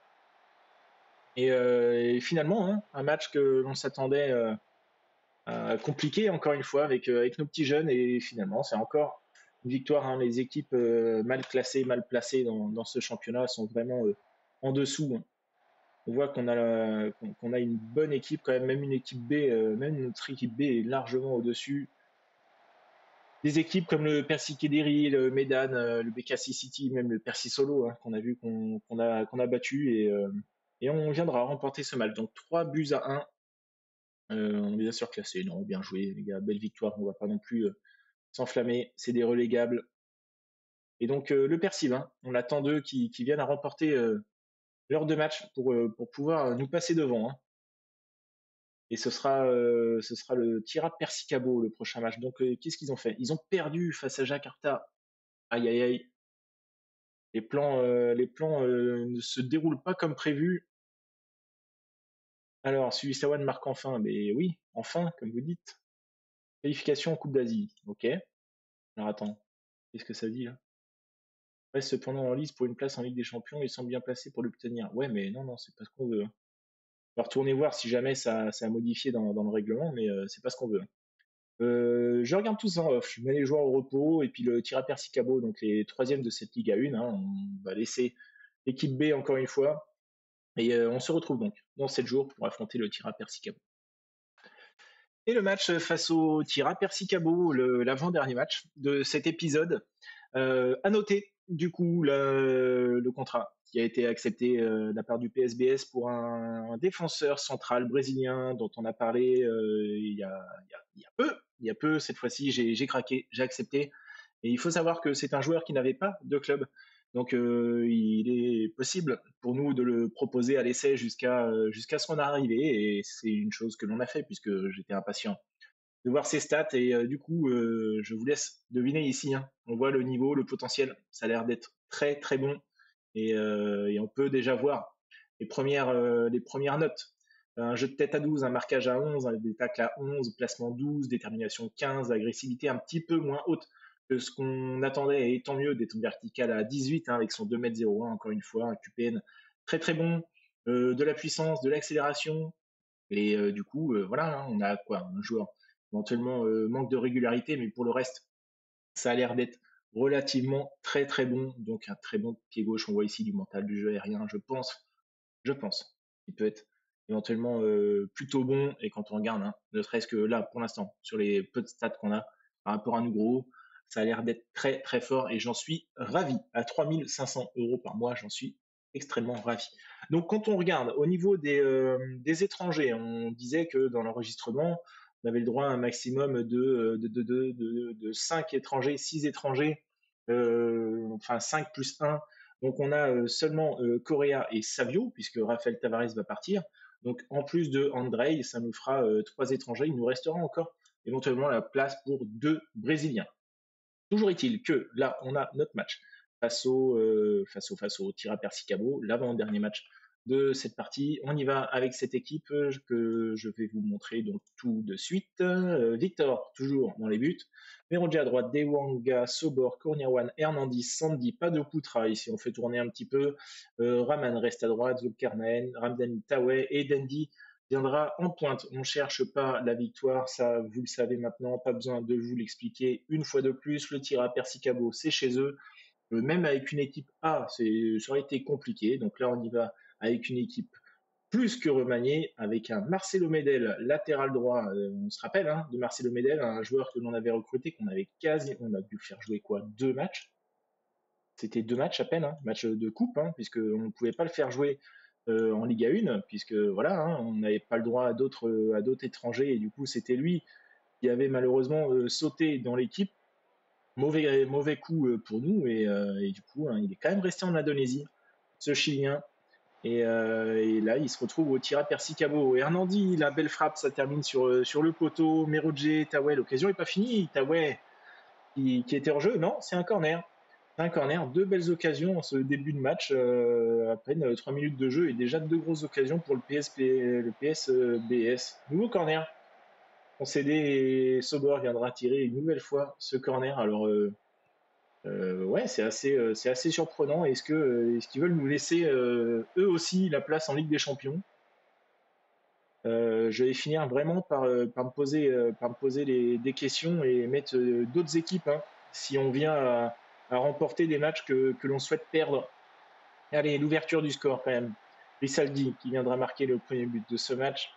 Et finalement, hein, un match que l'on s'attendait compliqué, encore une fois, avec nos petits jeunes. Et finalement, c'est encore une victoire. Hein. Les équipes mal classées, mal placées dans ce championnat sont vraiment en dessous. Hein. On voit qu'on a une bonne équipe quand même une équipe B, même notre équipe B est largement au-dessus. Des équipes comme le Percy Kederi, le Medan, le BKC City, même le Percy Solo, hein, qu'on a vu qu'on a battu et on viendra remporter ce match. Donc 3-1. On est bien sûr classé. Non, bien joué, les gars. Belle victoire. On va pas non plus s'enflammer. C'est des relégables. Et donc le Percy, hein, on attend d'eux qui viennent à remporter leurs 2 matchs pour pouvoir nous passer devant. Hein. Et ce sera le Tira Percy-Cabo le prochain match. Donc qu'est-ce qu'ils ont fait? Ils ont perdu face à Jakarta. Aïe aïe aïe. Les plans ne se déroulent pas comme prévu. Alors, Suisawan marque enfin, mais oui, enfin, comme vous dites. Qualification en Coupe d'Asie, ok. Alors attends, qu'est-ce que ça dit là? Reste cependant en lice pour une place en Ligue des Champions et sont bien placés pour l'obtenir. Ouais, mais non, c'est pas ce qu'on veut. On va retourner voir si jamais ça a modifié dans le règlement, mais c'est pas ce qu'on veut. Je regarde tout ça en off. Je mets les joueurs au repos et puis le Tira Percy-Cabo, donc les 3e de cette Ligue 1. Hein, on va laisser l'équipe B encore une fois. Et on se retrouve donc dans 7 jours pour affronter le Tira Percy-Cabo. Et le match face au Tira Percy-Cabo, l'avant-dernier match de cet épisode. À noter, du coup, le contrat qui a été accepté de la part du PSBS pour un défenseur central brésilien dont on a parlé il y a peu. Cette fois-ci, j'ai craqué, j'ai accepté. Et il faut savoir que c'est un joueur qui n'avait pas de club. Donc, il est possible pour nous de le proposer à l'essai jusqu'à son arrivée. Et c'est une chose que l'on a fait puisque j'étais impatient de voir ses stats. Et du coup, je vous laisse deviner ici. Hein. On voit le niveau, le potentiel. Ça a l'air d'être très, très bon. Et on peut déjà voir les premières notes. Un jeu de tête à 12, un marquage à 11, des tacles à 11, placement 12, détermination 15, agressivité un petit peu moins haute que ce qu'on attendait, et tant mieux, des temps verticales à 18, hein, avec son 2,01 m, encore une fois, un QPN très très bon, de la puissance, de l'accélération, et du coup, voilà, hein, on a quoi, un joueur éventuellement manque de régularité, mais pour le reste, ça a l'air d'être relativement très très bon, donc un très bon pied gauche. On voit ici du mental, du jeu aérien, je pense, il peut être éventuellement plutôt bon. Et quand on regarde, hein, ne serait-ce que là pour l'instant, sur les peu de stats qu'on a par rapport à nous gros, ça a l'air d'être très très fort et j'en suis ravi. À 3500 € par mois, j'en suis extrêmement ravi. Donc quand on regarde au niveau des étrangers, on disait que dans l'enregistrement, on avait le droit à un maximum de 5 étrangers, 6 étrangers, enfin 5 plus 1. Donc on a seulement Correa et Savio, puisque Rafael Tavares va partir. Donc en plus de Andrei, ça nous fera 3 étrangers. Il nous restera encore éventuellement la place pour 2 Brésiliens. Toujours est-il que là, on a notre match face au Tira Persicabo, l'avant-dernier match de cette partie. On y va avec cette équipe que je vais vous montrer donc tout de suite. Victor, toujours dans les buts. Meroji à droite, Dewanga, Sobor, Kourniawan, Hernandez, Sandy, pas de Poutra ici, on fait tourner un petit peu. Raman reste à droite, Zulkarnaen, Ramdani, Taweh et Dandy viendra en pointe. On ne cherche pas la victoire, ça vous le savez maintenant, pas besoin de vous l'expliquer une fois de plus. Le tir à Persicabo, c'est chez eux. Même avec une équipe A, ça aurait été compliqué. Donc là, on y va avec une équipe plus que remaniée, avec un Marcelo Medel, latéral droit. On se rappelle de Marcelo Medel, un joueur que l'on avait recruté, on a dû faire jouer quoi, 2 matchs. C'était 2 matchs à peine, match de coupe, puisqu'on ne pouvait pas le faire jouer en Liga 1, puisque voilà, on n'avait pas le droit à d'autres étrangers, et du coup c'était lui qui avait malheureusement sauté dans l'équipe. Mauvais coup pour nous, et du coup il est quand même resté en Indonésie, ce Chilien, et là il se retrouve au tir à Persicabo. Et Hernandi, la belle frappe, ça termine sur le poteau. Meroji, Taweh, l'occasion n'est pas finie. Taweh qui était hors jeu, non, c'est un corner. Un corner, 2 belles occasions en ce début de match, à peine 3 minutes de jeu, et déjà 2 grosses occasions pour le PSBS. Nouveau corner concédé, et Sobor viendra tirer une nouvelle fois ce corner. Alors ouais, c'est assez surprenant. Est-ce qu'ils veulent nous laisser eux aussi la place en Ligue des Champions? Je vais finir vraiment par me poser des questions et mettre d'autres équipes, si on vient à remporter des matchs que l'on souhaite perdre. Allez, l'ouverture du score quand même. Risaldi qui viendra marquer le premier but de ce match.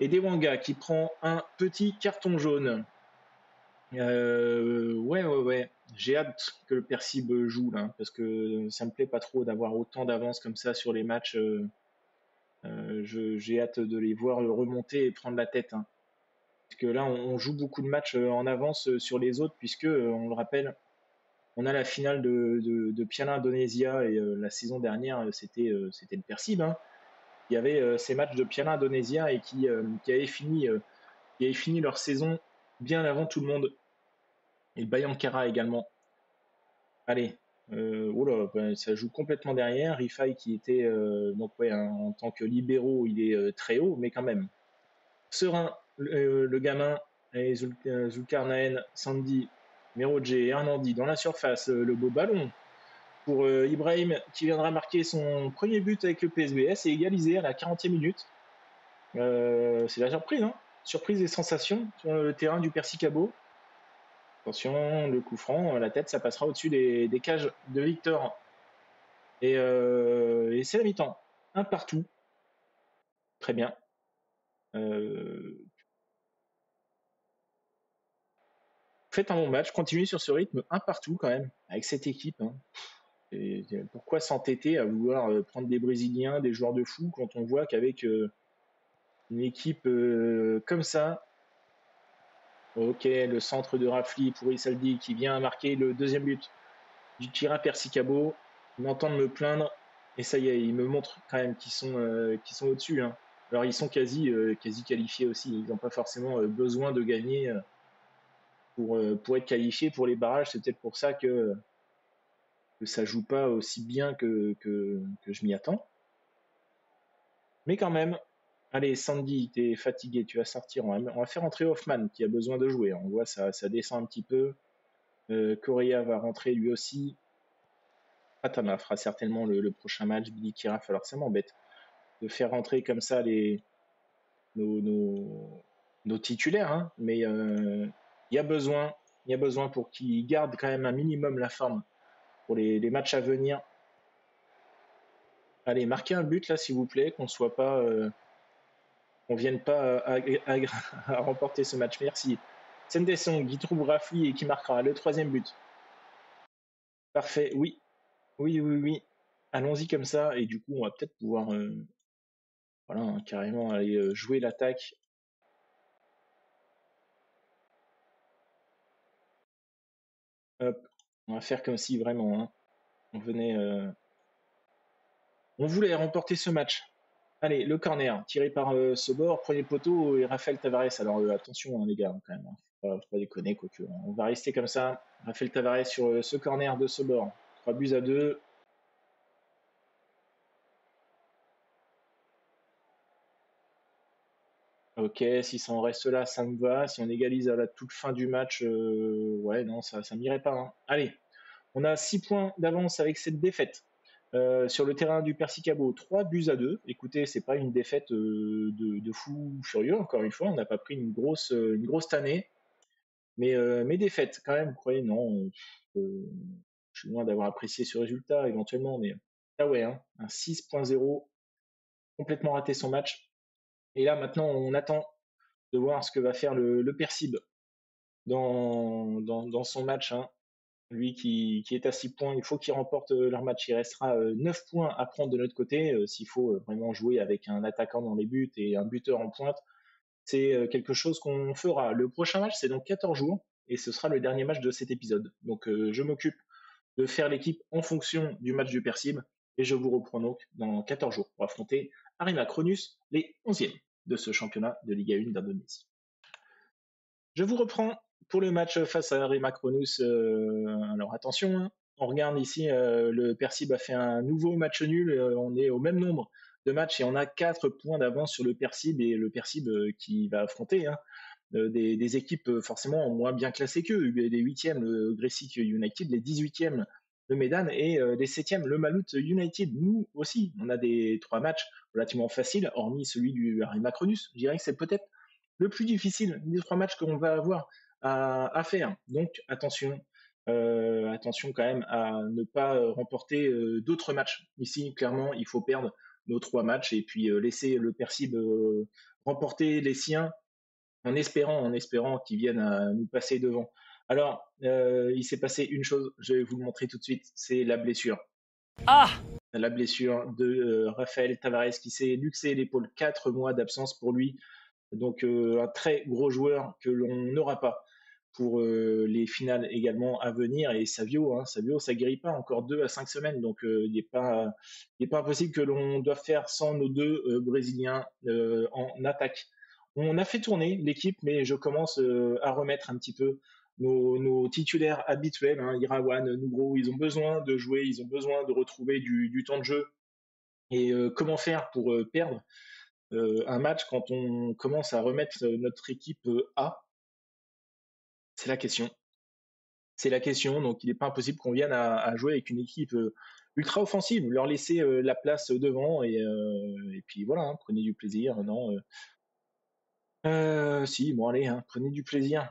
Et Dewanga qui prend un petit carton jaune. Ouais. J'ai hâte que le Persib joue là, parce que ça me plaît pas trop d'avoir autant d'avance comme ça sur les matchs. J'ai hâte de les voir remonter et prendre la tête. Parce que là, on joue beaucoup de matchs en avance sur les autres, puisque, on le rappelle, on a la finale de Piala Indonesia, et la saison dernière, c'était le Persib. Il y avait ces matchs de Piala Indonesia et qui avaient fini leur saison bien avant tout le monde. Et Bayangkara également. Allez, ça joue complètement derrière. Rifai qui était en tant que libéraux, il est très haut, mais quand même serein, le gamin. Et Zulkarnaen, Sandy, Meroji, Hernandi dans la surface, le beau ballon pour Ibrahim qui viendra marquer son premier but avec le PSBS et égaliser à la 40e minute. C'est la surprise, surprise et sensation sur le terrain du Persicabo. Attention, le coup franc, la tête, ça passera au-dessus des cages de Victor. Et c'est la mi-temps. Un partout. Très bien. Faites un bon match, continuez sur ce rythme, un partout quand même, avec cette équipe. Et pourquoi s'entêter à vouloir prendre des Brésiliens, des joueurs de fou, quand on voit qu'avec une équipe comme ça, ok, le centre de Rafli pour Isaldi qui vient marquer le deuxième but du Tira Persicabo, ils m'entendent me plaindre, et ça y est, ils me montrent quand même qu'ils sont au-dessus. Alors ils sont quasi qualifiés aussi, ils n'ont pas forcément besoin de gagner pour être qualifiés pour les barrages. C'est peut-être pour ça que ça joue pas aussi bien que je m'y attends. Mais quand même, allez Sandy, t'es fatigué, tu vas sortir, on va faire entrer Hoffman qui a besoin de jouer. On voit ça descend un petit peu. Correa va rentrer lui aussi. Atama fera certainement le prochain match. Billy Kiraf, alors ça m'embête de faire rentrer comme ça nos titulaires, mais il y a besoin pour qu'ils gardent quand même un minimum la forme pour les matchs à venir. Allez, marquez un but là s'il vous plaît, qu'on soit pas qu'on vienne pas à remporter ce match. Merci. Sendesong qui trouve Rafli et qui marquera le troisième but. Parfait, oui. Allons-y comme ça, et du coup on va peut-être pouvoir carrément aller jouer l'attaque. Hop, on va faire comme si vraiment on voulait remporter ce match. Allez, le corner tiré par Sobor, premier poteau, et Rafael Tavares. Alors attention les gars, quand même, faut pas déconner, quoique. On va rester comme ça. Raphaël Tavares sur ce corner de ce bord. 3-2. Ok, si ça en reste là, ça me va. Si on égalise à la toute fin du match, ouais, non, ça m'irait pas, hein. Allez, on a 6 points d'avance avec cette défaite. Sur le terrain du Persicabo, 3-2. Écoutez, c'est pas une défaite de fou furieux, encore une fois. On n'a pas pris une grosse tannée. Mais défaite, quand même, vous croyez? Non, je suis loin d'avoir apprécié ce résultat, éventuellement. Mais ah ouais, hein, un 6.0, complètement raté son match. Et là, maintenant, on attend de voir ce que va faire le Persib dans son match, hein. Lui qui est à 6 points, il faut qu'il remporte leur match. Il restera 9 points à prendre de notre côté. S'il faut vraiment jouer avec un attaquant dans les buts et un buteur en pointe, c'est quelque chose qu'on fera. Le prochain match, c'est dans 14 jours et ce sera le dernier match de cet épisode. Donc je m'occupe de faire l'équipe en fonction du match du Persib et je vous reprends donc dans 14 jours pour affronter Arima Cronus, les 11e de ce championnat de Ligue 1 d'Indonésie. Je vous reprends pour le match face à Arima Cronus. Alors attention, hein, on regarde ici, le Persib a fait un nouveau match nul. On est au même nombre de matchs et on a 4 points d'avance sur le Persib et le Persib qui va affronter, hein, des équipes forcément moins bien classées qu'eux. Les 8e, le Gresik United, les 18e, le Medan et les 7e, le Malut United. Nous aussi, on a des 3 matchs relativement faciles, hormis celui du Arima Cronus. Je dirais que c'est peut-être le plus difficile des 3 matchs qu'on va avoir à faire. Donc attention quand même à ne pas remporter d'autres matchs. Ici, clairement, il faut perdre nos 3 matchs et puis laisser le Persib remporter les siens en espérant qu'ils viennent à nous passer devant. Alors, il s'est passé une chose, je vais vous le montrer tout de suite, c'est la blessure. La blessure de Raphaël Tavares qui s'est luxé l'épaule, 4 mois d'absence pour lui. Donc un très gros joueur que l'on n'aura pas pour les finales également à venir. Et Savio, ça guérit pas, encore 2 à 5 semaines. Donc il n'est pas impossible que l'on doive faire sans nos 2 Brésiliens en attaque. On a fait tourner l'équipe, mais je commence à remettre un petit peu nos titulaires habituels, hein, Irawan, Nugro, ils ont besoin de jouer, ils ont besoin de retrouver du temps de jeu. Et comment faire pour perdre un match quand on commence à remettre notre équipe A? C'est la question. Donc il n'est pas impossible qu'on vienne à jouer avec une équipe ultra offensive, leur laisser la place devant et puis voilà, hein, prenez du plaisir. Non, si, bon allez, hein, prenez du plaisir.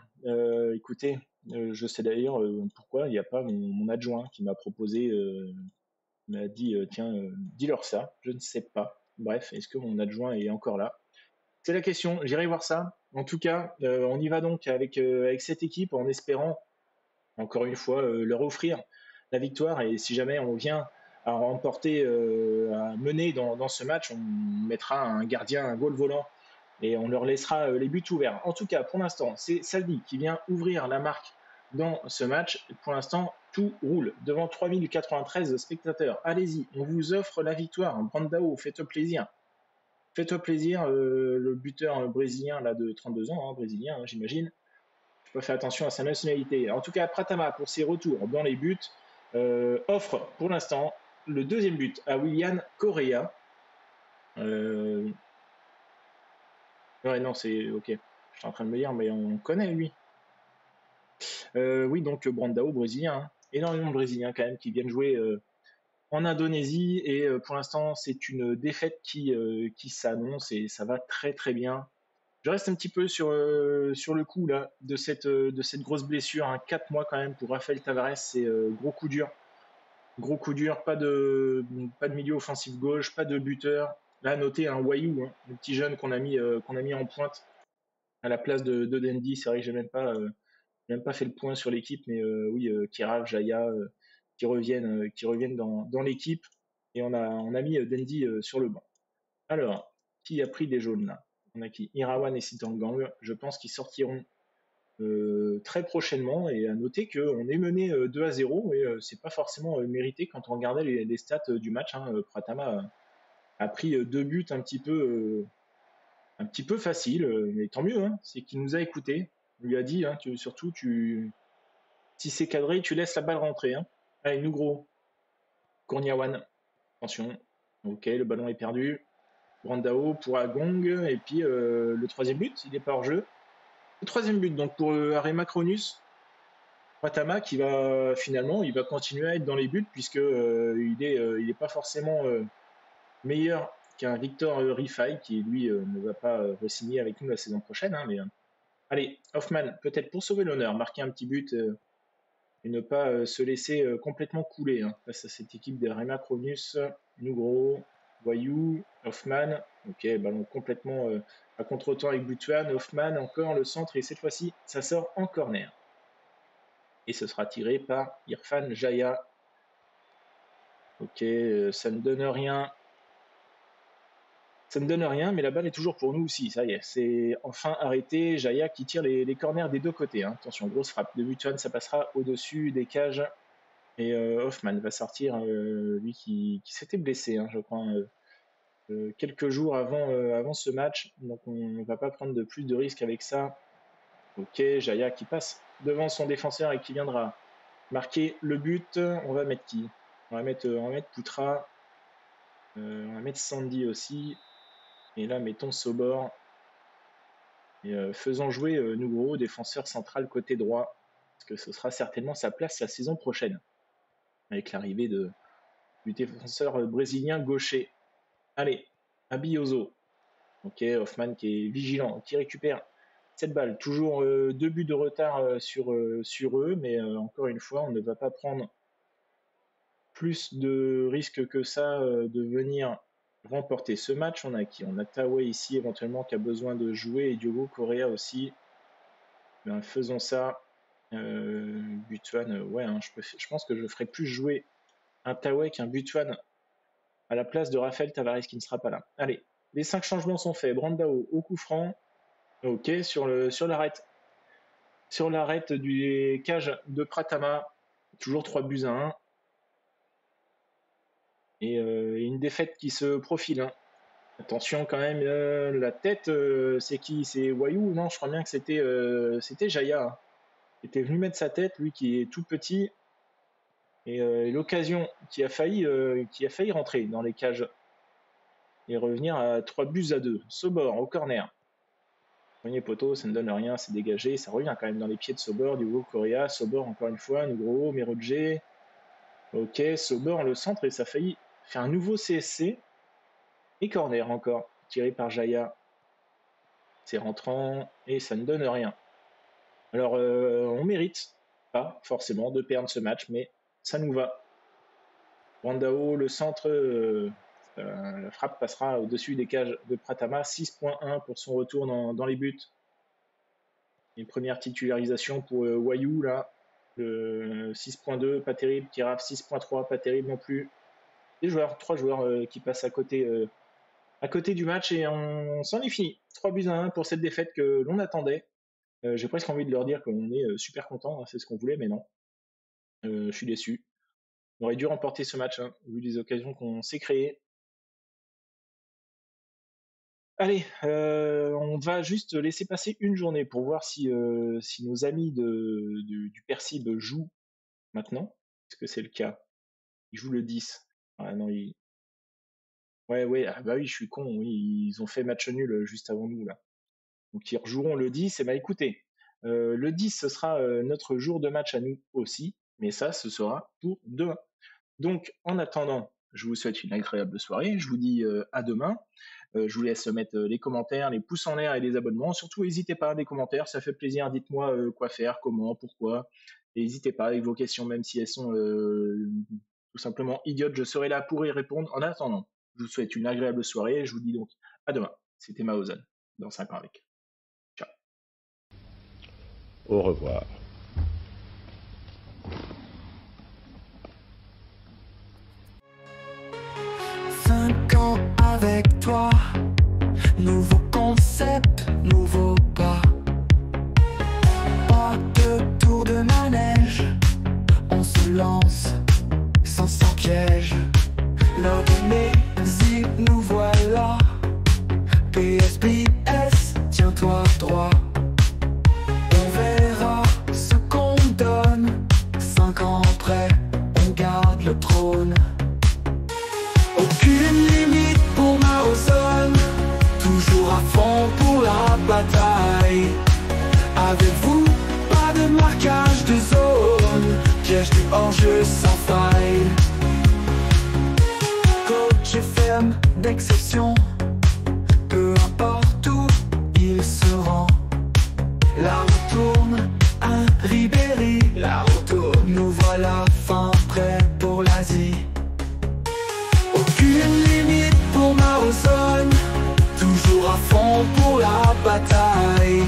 Écoutez, je sais d'ailleurs pourquoi il n'y a pas mon adjoint qui m'a proposé, m'a dit tiens, dis-leur ça. Je ne sais pas. Bref, est-ce que mon adjoint est encore là? C'est la question, j'irai voir ça. En tout cas, on y va donc avec cette équipe en espérant, encore une fois, leur offrir la victoire. Et si jamais on vient à remporter, à mener dans ce match, on mettra un gardien, un goal volant et on leur laissera les buts ouverts. En tout cas, pour l'instant, c'est Saldi qui vient ouvrir la marque dans ce match. Pour l'instant, tout roule devant 3093 spectateurs. Allez-y, on vous offre la victoire. Brandao, faites-toi plaisir. Fais-toi plaisir, le buteur brésilien là, de 32 ans, hein, brésilien, hein, j'imagine. Je peux faire attention à sa nationalité. En tout cas, Pratama, pour ses retours dans les buts, offre pour l'instant le 2e but à William Correa. Ouais, non, c'est ok. Je suis en train de me dire, mais on connaît lui. Oui, donc Brandao, brésilien. Hein. Énormément de Brésiliens quand même qui viennent jouer en Indonésie et pour l'instant c'est une défaite qui s'annonce et ça va très très bien. Je reste un petit peu sur le coup là de cette grosse blessure, hein. 4 mois quand même pour Raphaël Tavares, c'est gros coup dur, pas de milieu offensif gauche, pas de buteur. Là notez un Wayou, hein, le petit jeune qu'on a mis en pointe à la place de Dendi. C'est vrai que j'ai même pas fait le point sur l'équipe, mais oui, Kirav, Jaya qui reviennent dans l'équipe et on a mis Dendi sur le banc. Alors, qui a pris des jaunes là? On a qui? Irawan et Sitangang. Je pense qu'ils sortiront très prochainement et à noter qu'on est mené 2-0 et c'est pas forcément mérité quand on regardait les stats du match. Hein. Pratama a pris 2 buts un petit peu facile, mais tant mieux, hein, c'est qu'il nous a écoutés. On lui a dit, hein, si c'est cadré, tu laisses la balle rentrer. Hein. Allez, Nugro. Kourniawan. Attention. Ok, le ballon est perdu. Brandao pour Agong. Et puis le troisième but, il n'est pas hors jeu. Le troisième but, donc pour Arema Cronus. Pratama qui va finalement, il va continuer à être dans les buts puisque il est pas forcément meilleur qu'un Victor Rifai qui lui ne va pas re-signer avec nous la saison prochaine. Hein, mais allez, Hoffman peut-être pour sauver l'honneur, marquer un petit but et ne pas se laisser complètement couler hein, face à cette équipe de Arema Cronus. Nugro, Wayou, Hoffman. Ok, ballon complètement à contre-temps avec Butuan. Hoffman encore le centre et cette fois-ci ça sort en corner. Et ce sera tiré par Irfan Jaya. Ok, ça ne donne rien. Ça ne donne rien, mais la balle est toujours pour nous aussi. Ça y est, c'est enfin arrêté. Jaya qui tire les corners des deux côtés. Hein. Attention, grosse frappe de Butuan, ça passera au-dessus des cages. Et Hoffman va sortir, lui qui s'était blessé, hein, je crois, quelques jours avant ce match. Donc on ne va pas prendre de plus de risques avec ça. Ok, Jaya qui passe devant son défenseur et qui viendra marquer le but. On va mettre qui ? On va mettre Poutra. On va mettre Sandy aussi. Et là, mettons Sobor. Et faisons jouer Nugro, défenseur central côté droit. Parce que ce sera certainement sa place la saison prochaine. Avec l'arrivée du défenseur brésilien gaucher. Allez, Abiozo. Ok, Hoffman qui est vigilant, qui récupère cette balle, toujours 2 buts de retard sur eux, mais encore une fois, on ne va pas prendre plus de risques que ça de venir remporter ce match. On a qui ? On a Tawe ici éventuellement qui a besoin de jouer et Diogo Correa aussi. Ben, faisons ça. Butuan, ouais, hein, je pense que je ferai plus jouer un Tawe qu'un Butuan à la place de Raphaël Tavares qui ne sera pas là. Allez, les 5 changements sont faits. Brandao au coup franc. Ok, sur l'arrête. Sur l'arrête du cage de Pratama. Toujours 3-1. Et une défaite qui se profile. Hein. Attention quand même, la tête, c'est qui ? C'est Wayou ? Non, je crois bien que c'était Jaya. Hein. Il était venu mettre sa tête, lui qui est tout petit. Et l'occasion qui a failli rentrer dans les cages. Et revenir à 3-2. Sobor au corner. Premier poteau, ça ne donne rien, c'est dégagé, ça revient quand même dans les pieds de Sobor, Diogo Correa, Sobor encore une fois, Nugro, Merodje. Ok, Sobor le centre et ça a failli faire un nouveau CSC. Et corner encore, tiré par Jaya. C'est rentrant et ça ne donne rien. Alors, on mérite pas forcément de perdre ce match, mais ça nous va. Brandao, le centre, la frappe passera au-dessus des cages de Pratama. 6.1 pour son retour dans les buts. Une première titularisation pour Wayou, là. 6.2, pas terrible. Kiraf, 6.3, pas terrible non plus. 3 joueurs qui passent à côté du match et on s'en est fini. 3-1 pour cette défaite que l'on attendait. J'ai presque envie de leur dire qu'on est super content, hein, c'est ce qu'on voulait, mais non. Je suis déçu. On aurait dû remporter ce match, hein, vu les occasions qu'on s'est créées. Allez, on va juste laisser passer une journée pour voir si nos amis du Persib jouent maintenant. Est-ce que c'est le cas ? Ils jouent le 10. Ah non, Ouais, ah bah oui, je suis con, oui, ils ont fait match nul juste avant nous, là. Donc ils rejoueront le 10, et bah écoutez, le 10, ce sera notre jour de match à nous aussi, mais ça, ce sera pour demain. Donc, en attendant, je vous souhaite une agréable soirée, je vous dis à demain. Je vous laisse mettre les commentaires, les pouces en l'air et les abonnements. Surtout, n'hésitez pas à des commentaires, ça fait plaisir. Dites-moi quoi faire, comment, pourquoi. Et n'hésitez pas avec vos questions, même si elles sont tout simplement idiotes. Je serai là pour y répondre. En attendant, je vous souhaite une agréable soirée. Je vous dis donc à demain. C'était Maozan, dans 5 ans avec. Ciao. Au revoir. Avec toi, nouveau concept, nouveau pas. Pas de tour de manège, on se lance sans piège. L'heure zip, nous voilà. PSBS, tiens-toi droit. On hors-jeu sans faille. Coach FM d'exception, peu importe où il se rend. La roue tourne, un Ribéry, la roue tourne. Nous voilà fin prêts pour l'Asie. Aucune limite pour Marozone, toujours à fond pour la bataille.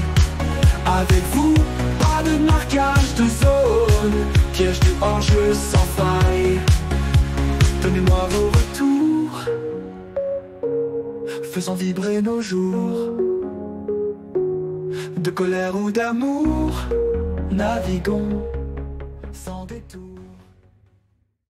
Avec vous, pas de marquage de zone, piège du hors-jeu sans faille. Donnez-moi vos retours, faisant vibrer nos jours. De colère ou d'amour, naviguons.